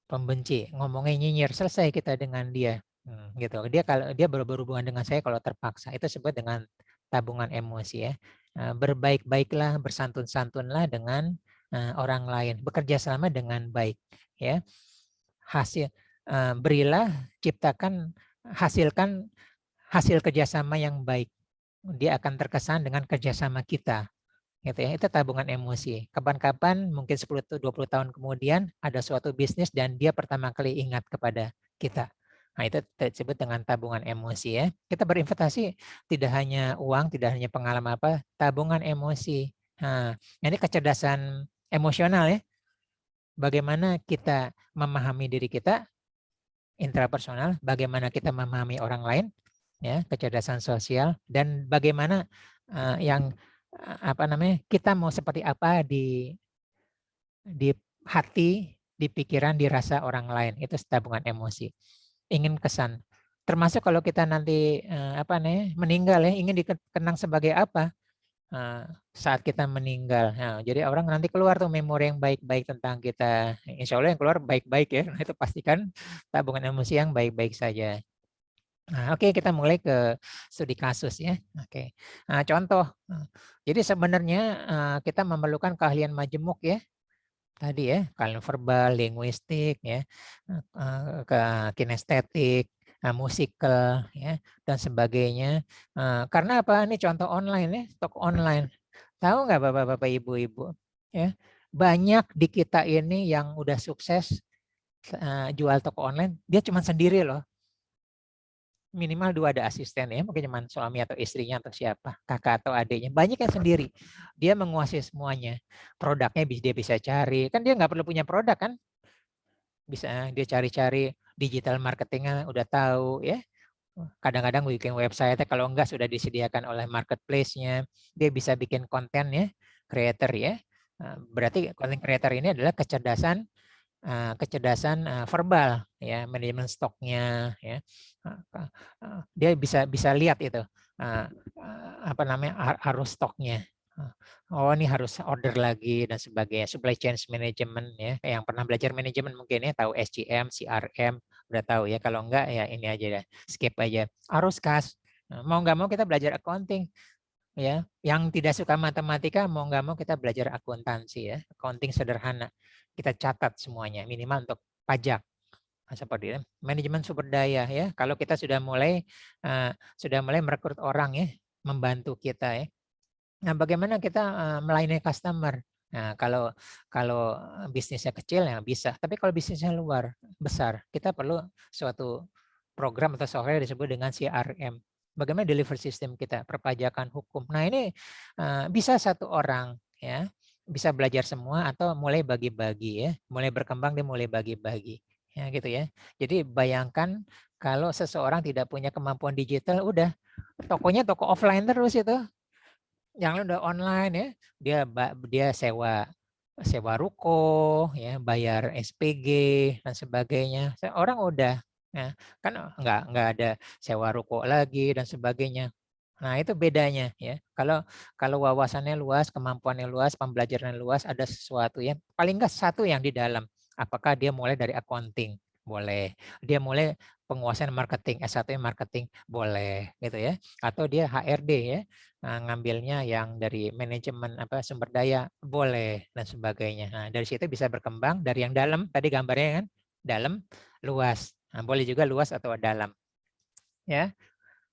Pembenci, ngomongnya nyinyir, selesai kita dengan dia. Gitu. Dia kalau dia berhubungan dengan saya kalau terpaksa, itu disebut dengan tabungan emosi ya. Berbaik-baiklah, bersantun-santunlah dengan orang lain, bekerja sama dengan baik ya. berilah, ciptakan, hasilkan hasil kerjasama yang baik. Dia akan terkesan dengan kerjasama kita. Gitu ya, itu tabungan emosi. Kapan-kapan mungkin 10-20 tahun kemudian ada suatu bisnis dan dia pertama kali ingat kepada kita. Nah, itu disebut dengan tabungan emosi ya. Kita berinvestasi tidak hanya uang, tidak hanya pengalaman apa, tabungan emosi. Nah, ini kecerdasan emosional ya. Bagaimana kita memahami diri kita intrapersonal, bagaimana kita memahami orang lain, ya, kecerdasan sosial, dan bagaimana yang kita mau seperti apa di hati, di pikiran, dirasa orang lain. Itu tabungan emosi. Ingin kesan. Termasuk kalau kita nanti meninggal ya, ingin dikenang sebagai apa saat kita meninggal. Nah, jadi orang nanti keluar tuh memori yang baik-baik tentang kita. Insya Allah yang keluar baik-baik ya. Nah, itu pastikan tabungan emosi yang baik-baik saja. Nah, oke, kita mulai ke studi kasus ya. Oke. Nah, contoh. Jadi sebenarnya kita memerlukan keahlian majemuk ya. Tadi ya, keahlian verbal, linguistik ya, ke kinestetik, musikal ya, dan sebagainya. Karena apa? Ini contoh online ya, toko online. Tahu nggak Bapak-bapak, Ibu-ibu? Ya, banyak di kita ini yang udah sukses jual toko online, dia cuma sendiri loh. Minimal 2 ada asisten ya, mungkin cuma suami atau istrinya atau siapa, kakak atau adiknya. Banyak yang sendiri. Dia menguasai semuanya. Produknya dia bisa cari. Kan dia nggak perlu punya produk kan? Bisa dia cari-cari digital marketingnya udah tahu ya. Kadang-kadang bikin website kalau enggak sudah disediakan oleh marketplace-nya. Dia bisa bikin konten ya, creator ya. Berarti content creator ini adalah kecerdasan verbal ya, manajemen stoknya ya, dia bisa lihat itu arus stoknya, oh ini harus order lagi dan sebagainya. Supply chain management ya, yang pernah belajar manajemen mungkin ya tahu SCM, CRM udah tahu ya. Kalau enggak ya ini aja deh, skip aja. Arus kas, mau nggak mau kita belajar accounting ya. Yang tidak suka matematika mau nggak mau kita belajar akuntansi ya, accounting sederhana. Kita catat semuanya minimal untuk pajak. Nah, seperti itu. Manajemen sumber daya ya. Kalau kita sudah mulai merekrut orang ya, membantu kita ya. Nah, bagaimana kita melayani customer? Nah, kalau bisnisnya kecil ya bisa, tapi kalau bisnisnya besar, kita perlu suatu program atau software disebut dengan CRM. Bagaimana deliver system kita, perpajakan, hukum. Nah, ini bisa satu orang ya, bisa belajar semua atau mulai bagi-bagi ya, mulai berkembang dia mulai bagi-bagi. Ya gitu ya. Jadi bayangkan kalau seseorang tidak punya kemampuan digital, udah tokonya toko offline terus itu. Yang udah online ya, dia sewa ruko ya, bayar SPG dan sebagainya. Orang udah ya, kan nggak ada sewa ruko lagi dan sebagainya. Nah, itu bedanya ya. Kalau wawasannya luas, kemampuannya luas, pembelajarannya luas, ada sesuatu ya. Paling nggak satu yang di dalam. Apakah dia mulai dari accounting? Boleh. Dia mulai penguasaan marketing, S1 marketing, boleh gitu ya. Atau dia HRD ya, ngambilnya yang dari manajemen sumber daya, boleh dan sebagainya. Nah, dari situ bisa berkembang dari yang dalam, tadi gambarnya kan, dalam, luas. Nah, boleh juga luas atau dalam. Ya.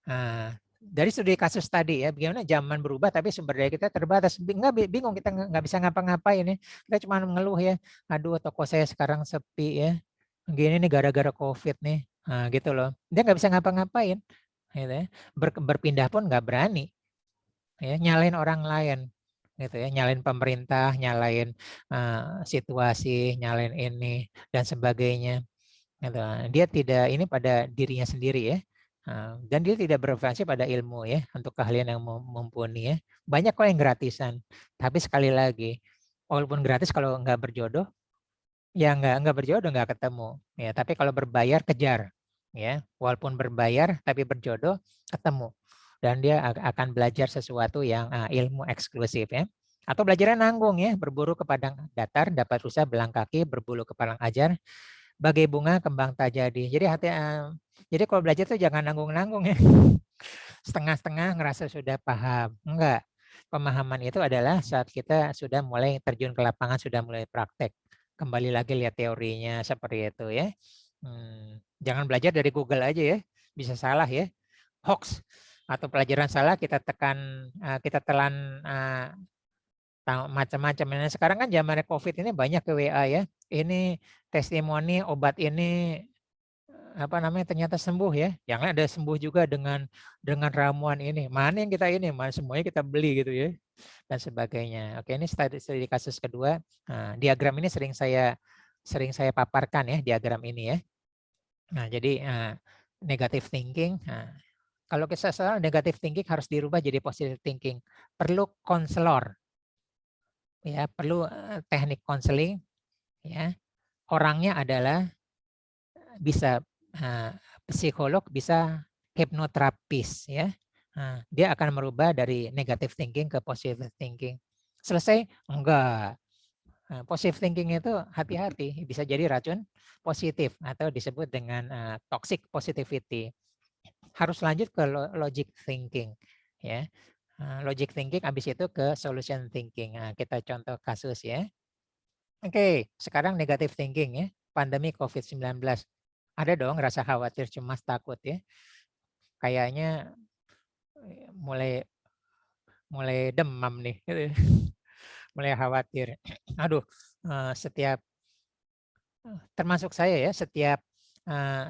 Nah, dari studi kasus tadi ya, bagaimana zaman berubah tapi sumber daya kita terbatas. Bingung, kita nggak bisa ngapa-ngapain ya. Kita cuma ngeluh ya, aduh toko saya sekarang sepi ya. Gini nih gara-gara COVID nih. Nah, gitu loh. Dia nggak bisa ngapa-ngapain. Gitu ya. Berpindah pun nggak berani. Ya, nyalain orang lain. Gitu ya, nyalain pemerintah, nyalain situasi, nyalain ini dan sebagainya. Gitu. Dia tidak ini pada dirinya sendiri ya. Dan dia tidak berorientasi pada ilmu ya, untuk keahlian yang mumpuni ya. Banyak kok yang gratisan. Tapi sekali lagi, walaupun gratis kalau nggak berjodoh, ya nggak berjodoh, nggak ketemu. Ya, tapi kalau berbayar kejar. Ya, walaupun berbayar tapi berjodoh ketemu. Dan dia akan belajar sesuatu yang ilmu eksklusif ya. Atau belajarnya nanggung ya, berburu ke padang datar, dapat rusa belang kaki, berbulu ke palang ajar, bagai bunga kembang tak jadi. Jadi kalau belajar tuh jangan nanggung-nanggung ya. Setengah-setengah ngerasa sudah paham. Enggak. Pemahaman itu adalah saat kita sudah mulai terjun ke lapangan, sudah mulai praktek. Kembali lagi lihat teorinya seperti itu ya. Jangan belajar dari Google aja ya, bisa salah ya, hoax atau pelajaran salah kita kita telan macam-macam. Nah, sekarang kan zamannya COVID ini banyak ke WA ya. Ini testimoni obat ini apa namanya ternyata sembuh ya. Yang lain ada sembuh juga dengan ramuan ini. Mana yang kita ini, mana semuanya kita beli gitu ya dan sebagainya. Oke, ini studi kasus kedua. Nah, diagram ini sering saya paparkan ya, diagram ini ya. Nah, jadi negative thinking. Nah, kalau kita salah negative thinking harus dirubah jadi positive thinking. Perlu konselor. Ya, perlu teknik konseling ya. Orangnya adalah bisa psikolog, bisa hipnoterapis ya. Nah, dia akan merubah dari negative thinking ke positive thinking. Selesai? Enggak. Nah, positive thinking itu hati-hati, bisa jadi racun positif atau disebut dengan toxic positivity. Harus lanjut ke logic thinking ya. Logic thinking habis itu ke solution thinking. Nah, kita contoh kasus ya. Oke, sekarang negative thinking ya. Pandemi COVID-19. Ada dong rasa khawatir, cemas, takut ya. Kayaknya mulai demam nih. Mulai khawatir. Aduh, termasuk saya ya, setiap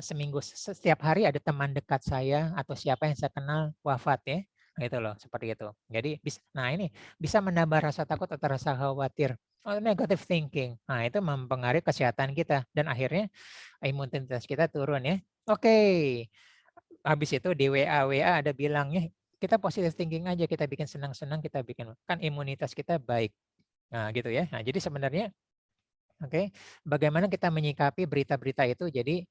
seminggu, setiap hari ada teman dekat saya atau siapa yang saya kenal wafat ya. Gitu loh, seperti itu. Jadi nah ini bisa menambah rasa takut atau rasa khawatir. Negative thinking. Nah, itu mempengaruhi kesehatan kita dan akhirnya imunitas kita turun ya. Oke. Habis itu di WA ada bilangnya kita positive thinking aja, kita bikin senang-senang, kita bikin kan imunitas kita baik. Nah, gitu ya. Nah, jadi sebenarnya oke, bagaimana kita menyikapi berita-berita itu jadi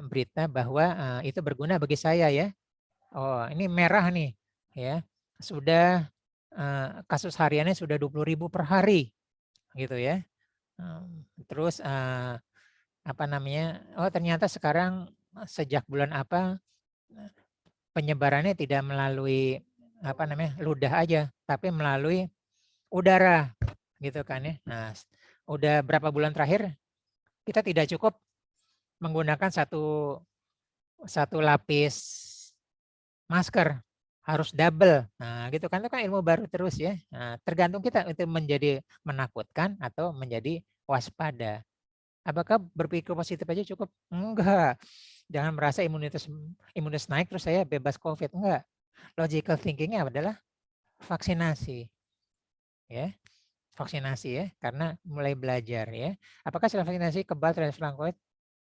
berita bahwa itu berguna bagi saya ya. Oh, ini merah nih ya. Sudah kasus hariannya sudah 20.000 per hari gitu ya. Terus apa namanya? Oh, ternyata sekarang sejak bulan apa penyebarannya tidak melalui apa namanya? Ludah aja, tapi melalui udara gitu kan ya. Nah, udah berapa bulan terakhir kita tidak cukup menggunakan satu lapis masker, harus double. Nah, gitu kan itu kan ilmu baru terus ya. Nah, tergantung kita itu menjadi menakutkan atau menjadi waspada. Apakah berpikir positif aja cukup? Enggak. Jangan merasa imunitas naik terus saya bebas COVID. Enggak. Logical thinking-nya adalah vaksinasi. Ya. Vaksinasi ya, karena mulai belajar ya. Apakah setelah vaksinasi kebal terhadap COVID?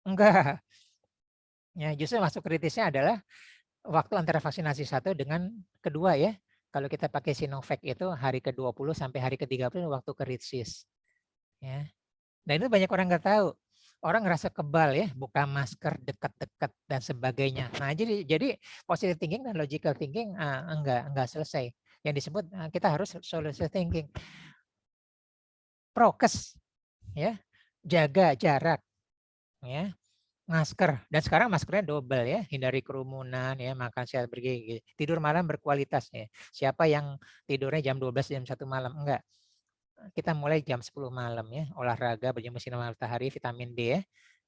Enggak. Ya, justru masuk kritisnya adalah waktu antara vaksinasi satu dengan kedua ya. Kalau kita pakai Sinovac itu hari ke-20 sampai hari ke-30 waktu kritis. Ya. Dan itu banyak orang nggak tahu. Orang ngerasa kebal ya, buka masker dekat-dekat dan sebagainya. Nah, jadi positive thinking dan logical thinking enggak selesai. Yang disebut kita harus solution thinking. Prokes ya. Jaga jarak ya. Masker, dan sekarang maskernya double ya, hindari kerumunan ya, makan sehat bergizi, tidur malam berkualitas ya. Siapa yang tidurnya jam 12 jam 1 malam? Enggak. Kita mulai jam 10 malam ya, olahraga, berjemur sinar matahari, vitamin D ya.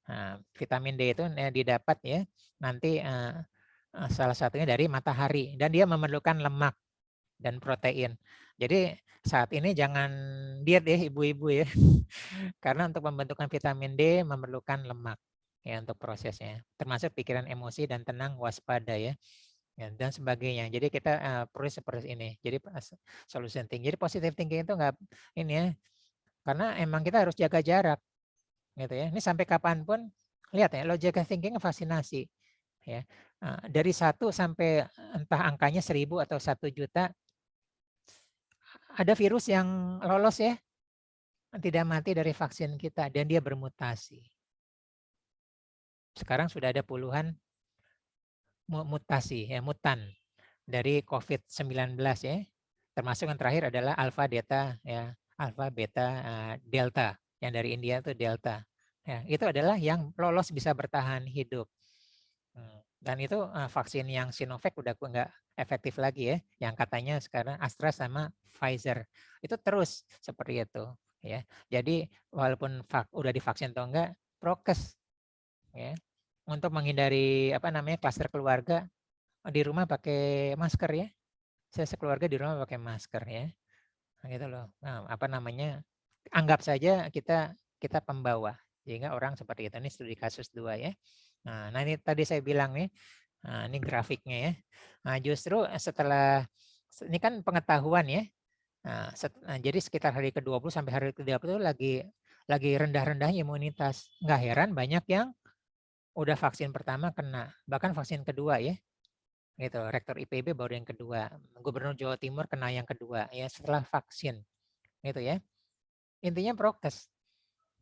Nah, vitamin D itu didapat ya nanti salah satunya dari matahari dan dia memerlukan lemak dan protein. Jadi saat ini jangan diet ya ibu-ibu ya. Karena untuk pembentukan vitamin D memerlukan lemak ya untuk prosesnya. Termasuk pikiran emosi dan tenang, waspada ya. Dan sebagainya. Jadi kita perlu seperti ini. Jadi solution thinking. Jadi positive thinking itu enggak ini ya. Karena emang kita harus jaga jarak gitu ya. Ini sampai kapanpun lihat ya, logical thinking vaksinasi ya. Dari 1 sampai entah angkanya 1000 atau 1 juta ada virus yang lolos ya, tidak mati dari vaksin kita dan dia bermutasi. Sekarang sudah ada puluhan mutasi ya, mutan dari COVID-19 ya. Termasuk yang terakhir adalah alpha, beta ya, alpha, beta, delta. Yang dari India itu delta. Ya, itu adalah yang lolos bisa bertahan hidup. Dan itu vaksin yang Sinovac udah nggak efektif lagi ya. Yang katanya sekarang Astra sama Pfizer. Itu terus seperti itu ya. Jadi walaupun udah divaksin atau enggak, prokes ya. untuk menghindari klaster keluarga, di rumah pakai masker ya. Saya sekeluarga di rumah pakai masker ya. Nah, gitu loh. Nah, anggap saja kita pembawa sehingga orang seperti itu. Ini studi kasus 2 ya. Nah, ini tadi saya bilang nih, ini grafiknya ya. Nah, justru setelah ini kan pengetahuan ya. Jadi sekitar hari ke-20 sampai hari ke-30 lagi rendah-rendahnya imunitas. Nggak heran banyak yang udah vaksin pertama kena, bahkan vaksin kedua ya. Gitu, rektor IPB baru yang kedua, gubernur Jawa Timur kena yang kedua ya setelah vaksin. Gitu ya. Intinya prokes.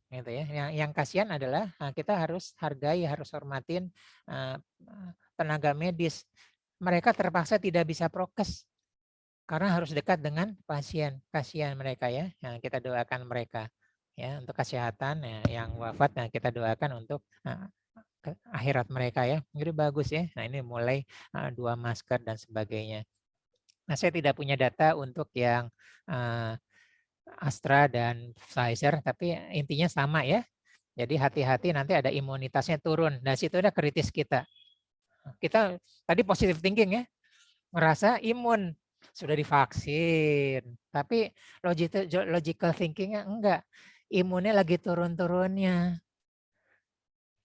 Gitu ya. Yang kasihan adalah kita harus hargai, harus hormatin tenaga medis. Mereka terpaksa tidak bisa prokes karena harus dekat dengan pasien. Kasihan mereka ya. Nah, kita doakan mereka ya untuk kesehatan ya, yang wafat. Nah, kita doakan untuk akhirat mereka ya. Jadi bagus ya. Nah, ini mulai 2 masker dan sebagainya. Nah, saya tidak punya data untuk yang Astra dan Pfizer, tapi intinya sama ya. Jadi hati-hati nanti ada imunitasnya turun. Nah, situ ada kritis kita. Kita tadi positive thinking ya, merasa imun sudah divaksin, tapi logical thinkingnya enggak. Imunnya lagi turun-turunnya.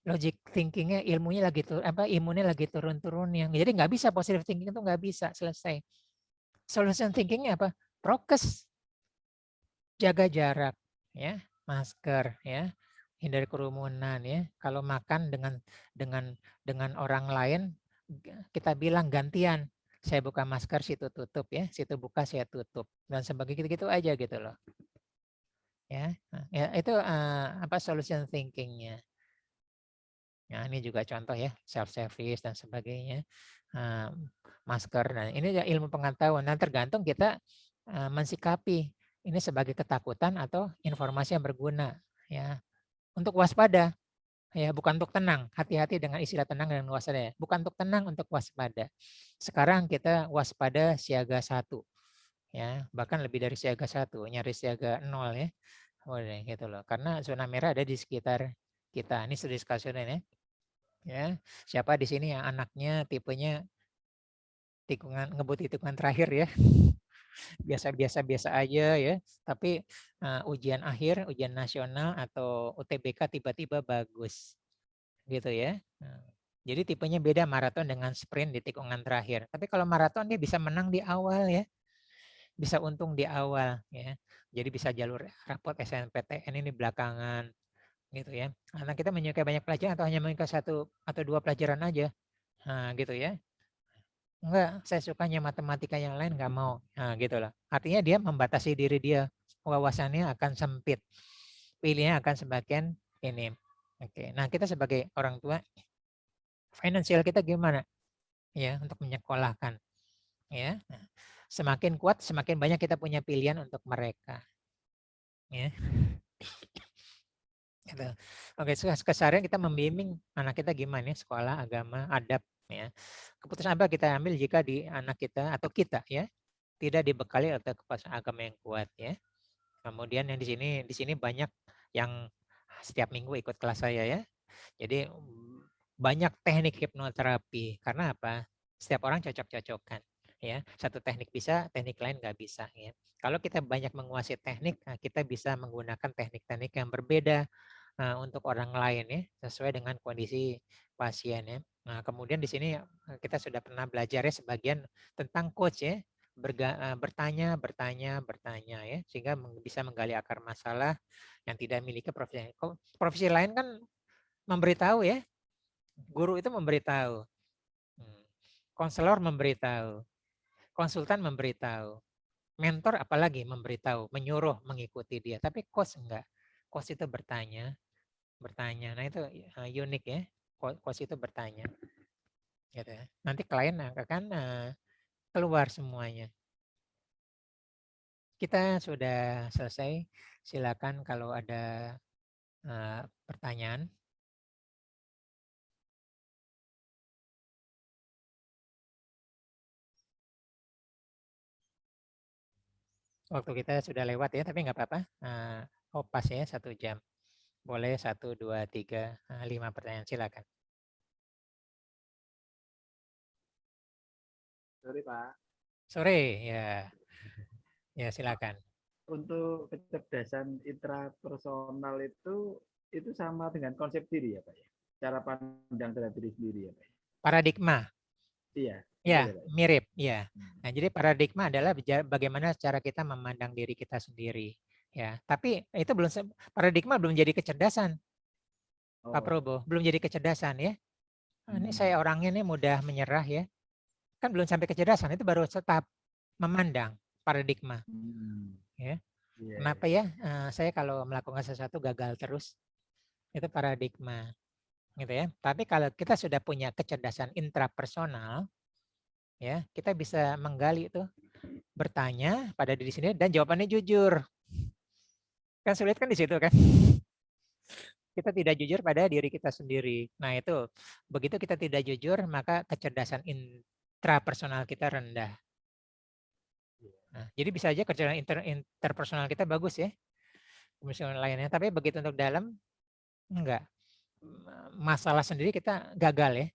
Logic thinkingnya imunnya lagi turun-turunnya. Jadi nggak bisa positive thinking itu nggak bisa selesai. Solution thinkingnya apa? Prokes, jaga jarak, ya, masker, ya, hindari kerumunan, ya. Kalau makan dengan orang lain, kita bilang gantian. Saya buka masker, situ tutup, ya. Situ buka, saya tutup, dan sebagainya gitu aja gitu loh. Ya, itu solution thinkingnya. Nah, ini juga contoh ya, self service dan sebagainya. Masker. Nah, ini ilmu pengetahuan. Nah, tergantung kita mensikapi ini sebagai ketakutan atau informasi yang berguna ya. Untuk waspada ya, bukan untuk tenang. Hati-hati dengan istilah tenang dan waspada ya. Bukan untuk tenang, untuk waspada. Sekarang kita waspada siaga 1 ya, bahkan lebih dari siaga 1, nyaris siaga 0 ya. Gitu loh. Karena zona merah ada di sekitar kita. Ini sudah diskusinya ya. Ya, siapa di sini yang anaknya tipenya ngebut tikungan terakhir ya, biasa aja ya, tapi ujian akhir, ujian nasional atau UTBK tiba-tiba bagus, gitu ya. Jadi tipenya beda maraton dengan sprint di tikungan terakhir. Tapi kalau maraton dia bisa menang di awal ya, bisa untung di awal ya. Jadi bisa jalur rapot SNPTN ini belakangan gitu ya. Karena kita menyukai banyak pelajaran atau hanya menyukai 1 atau 2 pelajaran aja. Nah, gitu ya. Enggak, saya sukanya matematika yang lain enggak mau. Nah, gitu loh. Artinya dia membatasi diri dia. Wawasannya akan sempit. Pilihnya akan semakin ini. Oke. Nah, kita sebagai orang tua, finansial kita gimana? Ya, untuk menyekolahkan. Ya. Nah, semakin kuat, semakin banyak kita punya pilihan untuk mereka. Ya. Gitu. Oke, keseharian kita membimbing anak kita gimana ya, sekolah, agama, adab ya. Keputusan apa kita ambil jika di anak kita atau kita ya tidak dibekali oleh kepastian agama yang kuat ya. Kemudian yang di sini banyak yang setiap minggu ikut kelas saya ya. Jadi banyak teknik hipnoterapi. Karena apa? Setiap orang cocok-cocokan ya. Satu teknik bisa, teknik lain nggak bisa ya. Kalau kita banyak menguasai teknik, kita bisa menggunakan teknik-teknik yang berbeda untuk orang lain ya, sesuai dengan kondisi pasien ya. Nah, kemudian di sini kita sudah pernah belajar ya sebagian tentang coach ya, bertanya ya, sehingga bisa menggali akar masalah yang tidak memiliki profesi. Profesi lain kan memberitahu ya, guru itu memberitahu, konselor memberitahu, konsultan memberitahu, mentor apalagi memberitahu, menyuruh mengikuti dia. Tapi coach enggak, coach itu bertanya. Nah itu unik ya, coach itu bertanya. Gitu ya. Nanti klien akan keluar semuanya. Kita sudah selesai. Silakan kalau ada pertanyaan. Waktu kita sudah lewat ya, tapi nggak apa-apa. Pas ya 1 jam. Boleh 1, 2, 3, 5 pertanyaan. Silakan. Sorry Pak. Sore, ya. Ya, silakan. Untuk kecerdasan intrapersonal itu sama dengan konsep diri ya Pak ya. Cara pandang terhadap diri sendiri ya Pak. Paradigma. Iya, betul Ya, ya Pak. mirip, ya. Nah, jadi paradigma adalah bagaimana cara kita memandang diri kita sendiri, ya. Tapi itu belum paradigma belum jadi kecerdasan, Pak Oh. Probo. Belum jadi kecerdasan ya. Ini saya orangnya nih mudah menyerah ya. Kan belum sampai kecerdasan, itu baru tahap memandang paradigma. Ya. Iya. Kenapa ya? Saya kalau melakukan sesuatu gagal terus, itu paradigma, gitu ya. Tapi kalau kita sudah punya kecerdasan intrapersonal, ya kita bisa menggali itu, bertanya pada diri sendiri dan jawabannya jujur. Kan sulit kan di situ kan? Kita tidak jujur pada diri kita sendiri. Nah itu, begitu kita tidak jujur, maka kecerdasan intrapersonal kita rendah. Nah, jadi bisa aja kecerdasan interpersonal kita bagus ya, misalnya lainnya. Tapi begitu untuk dalam, enggak. Masalah sendiri kita gagal ya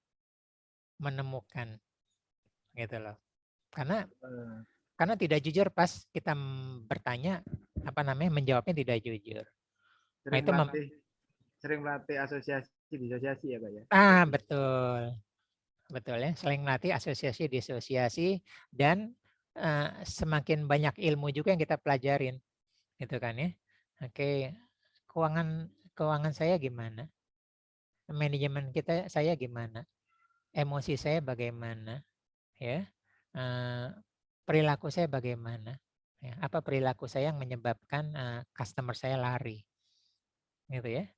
menemukan, gitu loh. Karena tidak jujur pas kita bertanya, menjawabnya tidak jujur. Nah Sering itu melatih asosiasi disosiasi ya Pak ya. betul. Betul ya, selain melatih asosiasi disosiasi dan semakin banyak ilmu juga yang kita pelajarin, gitu kan ya. Oke, keuangan saya gimana? Manajemen saya gimana? Emosi saya bagaimana? Ya, perilaku saya bagaimana? Ya, apa perilaku saya yang menyebabkan customer saya lari, gitu ya?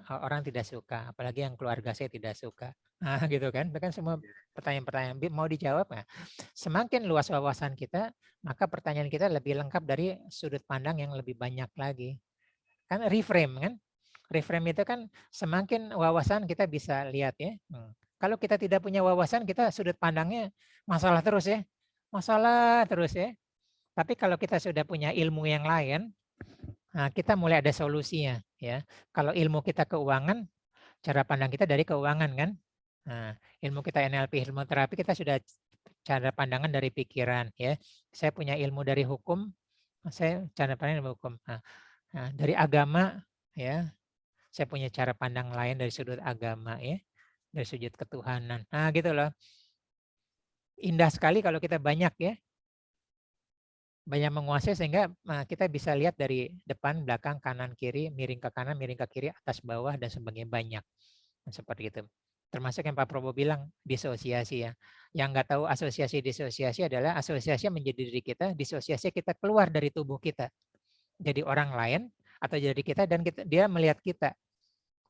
Orang tidak suka, apalagi yang keluarga saya tidak suka. Nah, gitu kan. Itu kan semua pertanyaan-pertanyaan mau dijawab. Nah, semakin luas wawasan kita, maka pertanyaan kita lebih lengkap dari sudut pandang yang lebih banyak lagi. Kan reframe kan? Reframe itu kan semakin wawasan kita bisa lihat ya. Kalau kita tidak punya wawasan, kita sudut pandangnya masalah terus ya. Masalah terus ya. Tapi kalau kita sudah punya ilmu yang lain, nah, kita mulai ada solusinya ya. Kalau ilmu kita keuangan, cara pandang kita dari keuangan kan. Nah, ilmu kita NLP, ilmu terapi kita sudah cara pandangan dari pikiran ya. Saya punya ilmu dari hukum, saya cara pandang dari hukum. Nah, dari agama ya, saya punya cara pandang lain dari sudut agama ya, dari sudut ketuhanan. Nah, gitu loh. Indah sekali kalau kita banyak ya, banyak menguasai sehingga kita bisa lihat dari depan, belakang, kanan, kiri, miring ke kanan, miring ke kiri, atas, bawah, dan sebagainya banyak. Seperti itu. Termasuk yang Pak Prabowo bilang, disosiasi ya. Yang nggak tahu asosiasi disosiasi adalah asosiasi menjadi diri kita, disosiasi kita keluar dari tubuh kita. Jadi orang lain atau jadi kita dan dia melihat kita.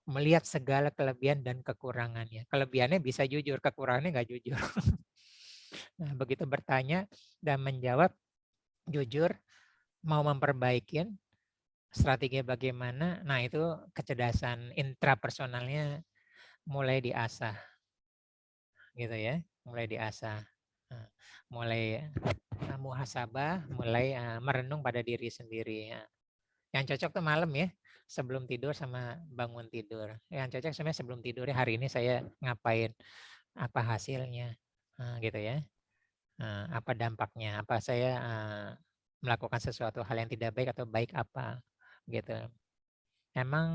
Melihat segala kelebihan dan kekurangannya. Kelebihannya bisa jujur, kekurangannya nggak jujur. Nah, begitu bertanya dan menjawab jujur, mau memperbaiki strategi bagaimana, nah itu kecerdasan intrapersonalnya mulai diasah, gitu ya, mulai diasah, mulai muhasabah, mulai merenung pada diri sendiri. Yang cocok tuh malam ya, sebelum tidur sama bangun tidur. Yang cocok sebenarnya sebelum tidur ya, hari ini saya ngapain, apa hasilnya, gitu ya. Apa dampaknya, apa saya melakukan sesuatu hal yang tidak baik atau baik apa, gitu. Emang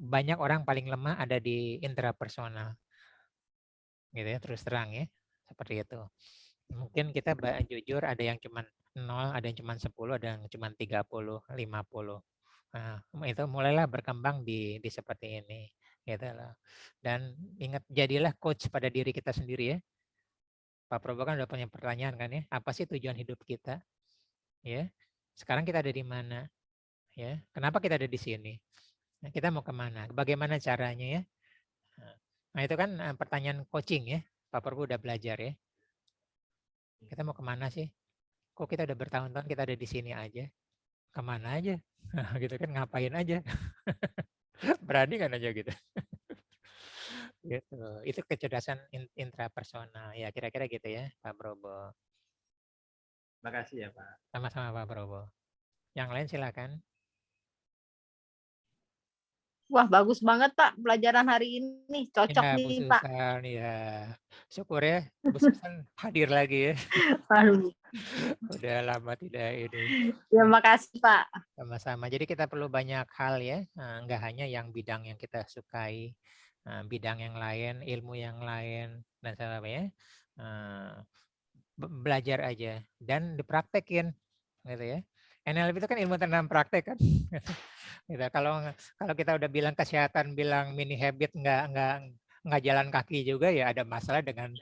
banyak orang paling lemah ada di intrapersonal, gitu ya, terus terang ya, seperti itu. Mungkin kita jujur ada yang cuma 0, ada yang cuma 10, ada yang cuma 30, 50. Nah, itu mulailah berkembang di seperti ini, gitu loh. Dan ingat, jadilah coach pada diri kita sendiri ya. Pak Prabowo kan udah punya pertanyaan kan ya, apa sih tujuan hidup kita? Ya, sekarang kita ada di mana? Ya, kenapa kita ada di sini? Nah, kita mau kemana? Bagaimana caranya ya? Nah itu kan pertanyaan coaching ya. Pak Prabowo udah belajar ya. Kita mau kemana sih? Kok kita udah bertahun-tahun kita ada di sini aja? Kemana aja? Gitu kan, ngapain aja? Berani kan aja gitu. Gitu. Itu kecerdasan intrapersonal. Ya kira-kira gitu ya Pak Prabowo. Makasih ya Pak. Sama-sama Pak Prabowo. Yang lain silakan. Wah, bagus banget Pak pelajaran hari ini. Cocok Ya, Bu nih Pak. Susan, ya. Syukur ya, Bu Susan hadir lagi ya. Aduh, Udah lama tidak ini. terima kasih Pak. Sama-sama. Jadi kita perlu banyak hal ya, nggak hanya yang bidang yang kita sukai, bidang yang lain, ilmu yang lain, dan sebagainya. Belajar aja dan dipraktekin, gitu ya. NLP itu kan ilmu tentang praktek kan. Gitu. Kalau kita udah bilang kesehatan, bilang mini habit, nggak jalan kaki juga, ya ada masalah dengan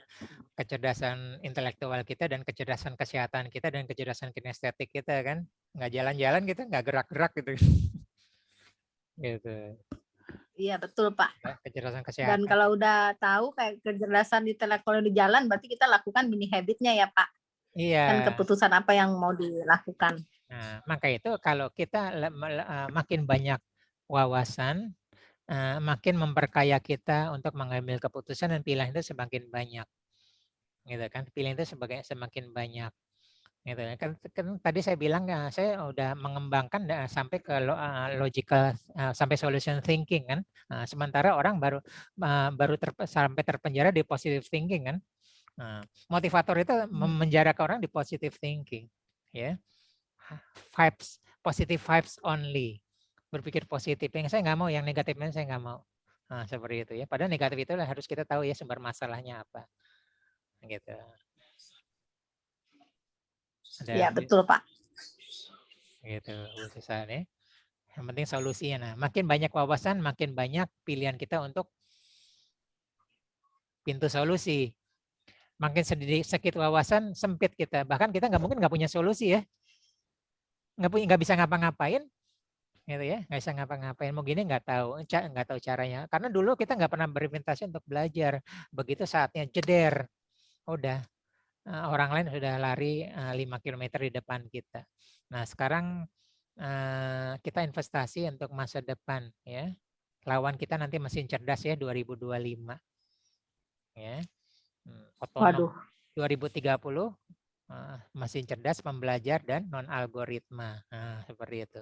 kecerdasan intelektual kita dan kecerdasan kesehatan kita dan kecerdasan kinestetik kita kan. Nggak jalan-jalan kita nggak gerak-gerak gitu. Gitu. Iya betul Pak. Ya, kecerdasan Dan kesehatan. kalau udah tahu kayak kecerdasan intelektual di jalan, berarti kita lakukan mini habitnya ya Pak. Iya. Kan keputusan apa yang mau dilakukan. Nah, maka itu kalau kita makin banyak wawasan, makin memperkaya kita untuk mengambil keputusan dan pilihan itu semakin banyak. Gitu kan, pilihan itu semakin banyak. Gitu kan, tadi saya bilang saya udah mengembangkan sampai ke logical, sampai solution thinking kan. Sementara orang baru sampai terpenjara di positive thinking kan. Motivator itu menjara orang di positive thinking, ya. Vibes, positive vibes only, berpikir positif. Yang saya nggak mau, yang negatifnya saya nggak mau. Seperti itu ya. Padahal negatif itu harus kita tahu ya sumber masalahnya apa. Gitu. Iya betul Pak. Gitu, Bu Susan ya. Yang penting solusinya. Nah, makin banyak wawasan, makin banyak pilihan kita untuk pintu solusi. Makin sedikit wawasan, sempit kita. Bahkan kita nggak punya solusi ya. Nggak bisa ngapa-ngapain, gitu ya. Nggak bisa ngapa-ngapain. Mau gini nggak tahu caranya. Karena dulu kita nggak pernah berimplementasi untuk belajar. Begitu saatnya jeder, udah orang lain sudah lari 5 km di depan kita. Nah, sekarang kita investasi untuk masa depan ya. Lawan kita nanti mesin cerdas ya 2025. Ya. Otonom. 2030 mesin cerdas, pembelajar dan non algoritma. Nah, seperti itu.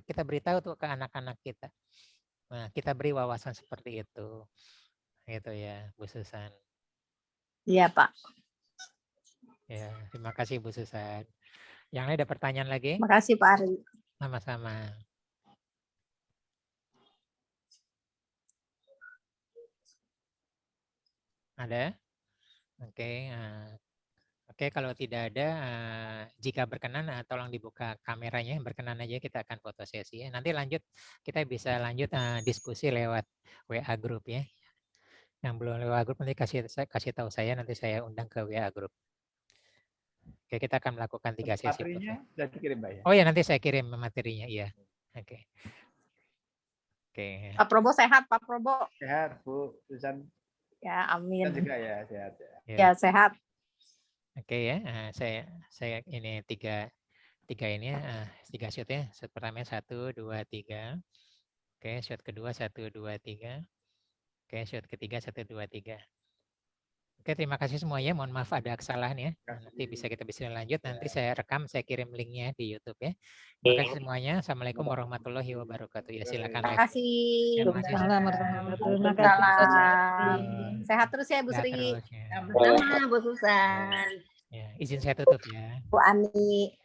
Kita beritahu tuh ke anak-anak kita. Nah, kita beri wawasan seperti itu. Gitu ya, Bu Susan. Iya, Pak. Ya, terima kasih Bu Susan. Yang lain ada pertanyaan lagi? Terima kasih Pak Ari. Sama-sama. Ada? Oke. Oke, kalau tidak ada, jika berkenan, tolong dibuka kameranya. Berkenan aja kita akan foto sesi ya. Nanti lanjut, kita bisa lanjut diskusi lewat WA Group ya. Yang belum lewat grup nanti kasih tahu saya, nanti saya undang ke WA Group. Oke, kita akan melakukan 3 sesi. Materinya sudah dikirim Pak ya? Oh ya, nanti saya kirim materinya, iya. Oke. Pak Probo sehat, Pak Probo. Sehat, Bu Susan. Ya, amin. Kita juga ya, sehat ya. Ya, sehat. Oke ya, saya ini tiga ini ya, 3 shoot ya. Shoot pertama 1, 2, 3. Oke, shoot kedua 1, 2, 3. Oke, shoot ketiga 1, 2, 3. Oke, terima kasih semuanya. Mohon maaf ada kesalahan ya. Nanti kita bisa lanjut. Nanti saya rekam, saya kirim linknya di YouTube ya. Terima kasih semuanya. Assalamualaikum warahmatullahi wabarakatuh. Ya, silakan. Terima kasih. Terima kasih. Sehat terus ya Bu Sri. Ya. Sama-sama Bu Susan. Ya, izin saya tutup ya. Bu Ani.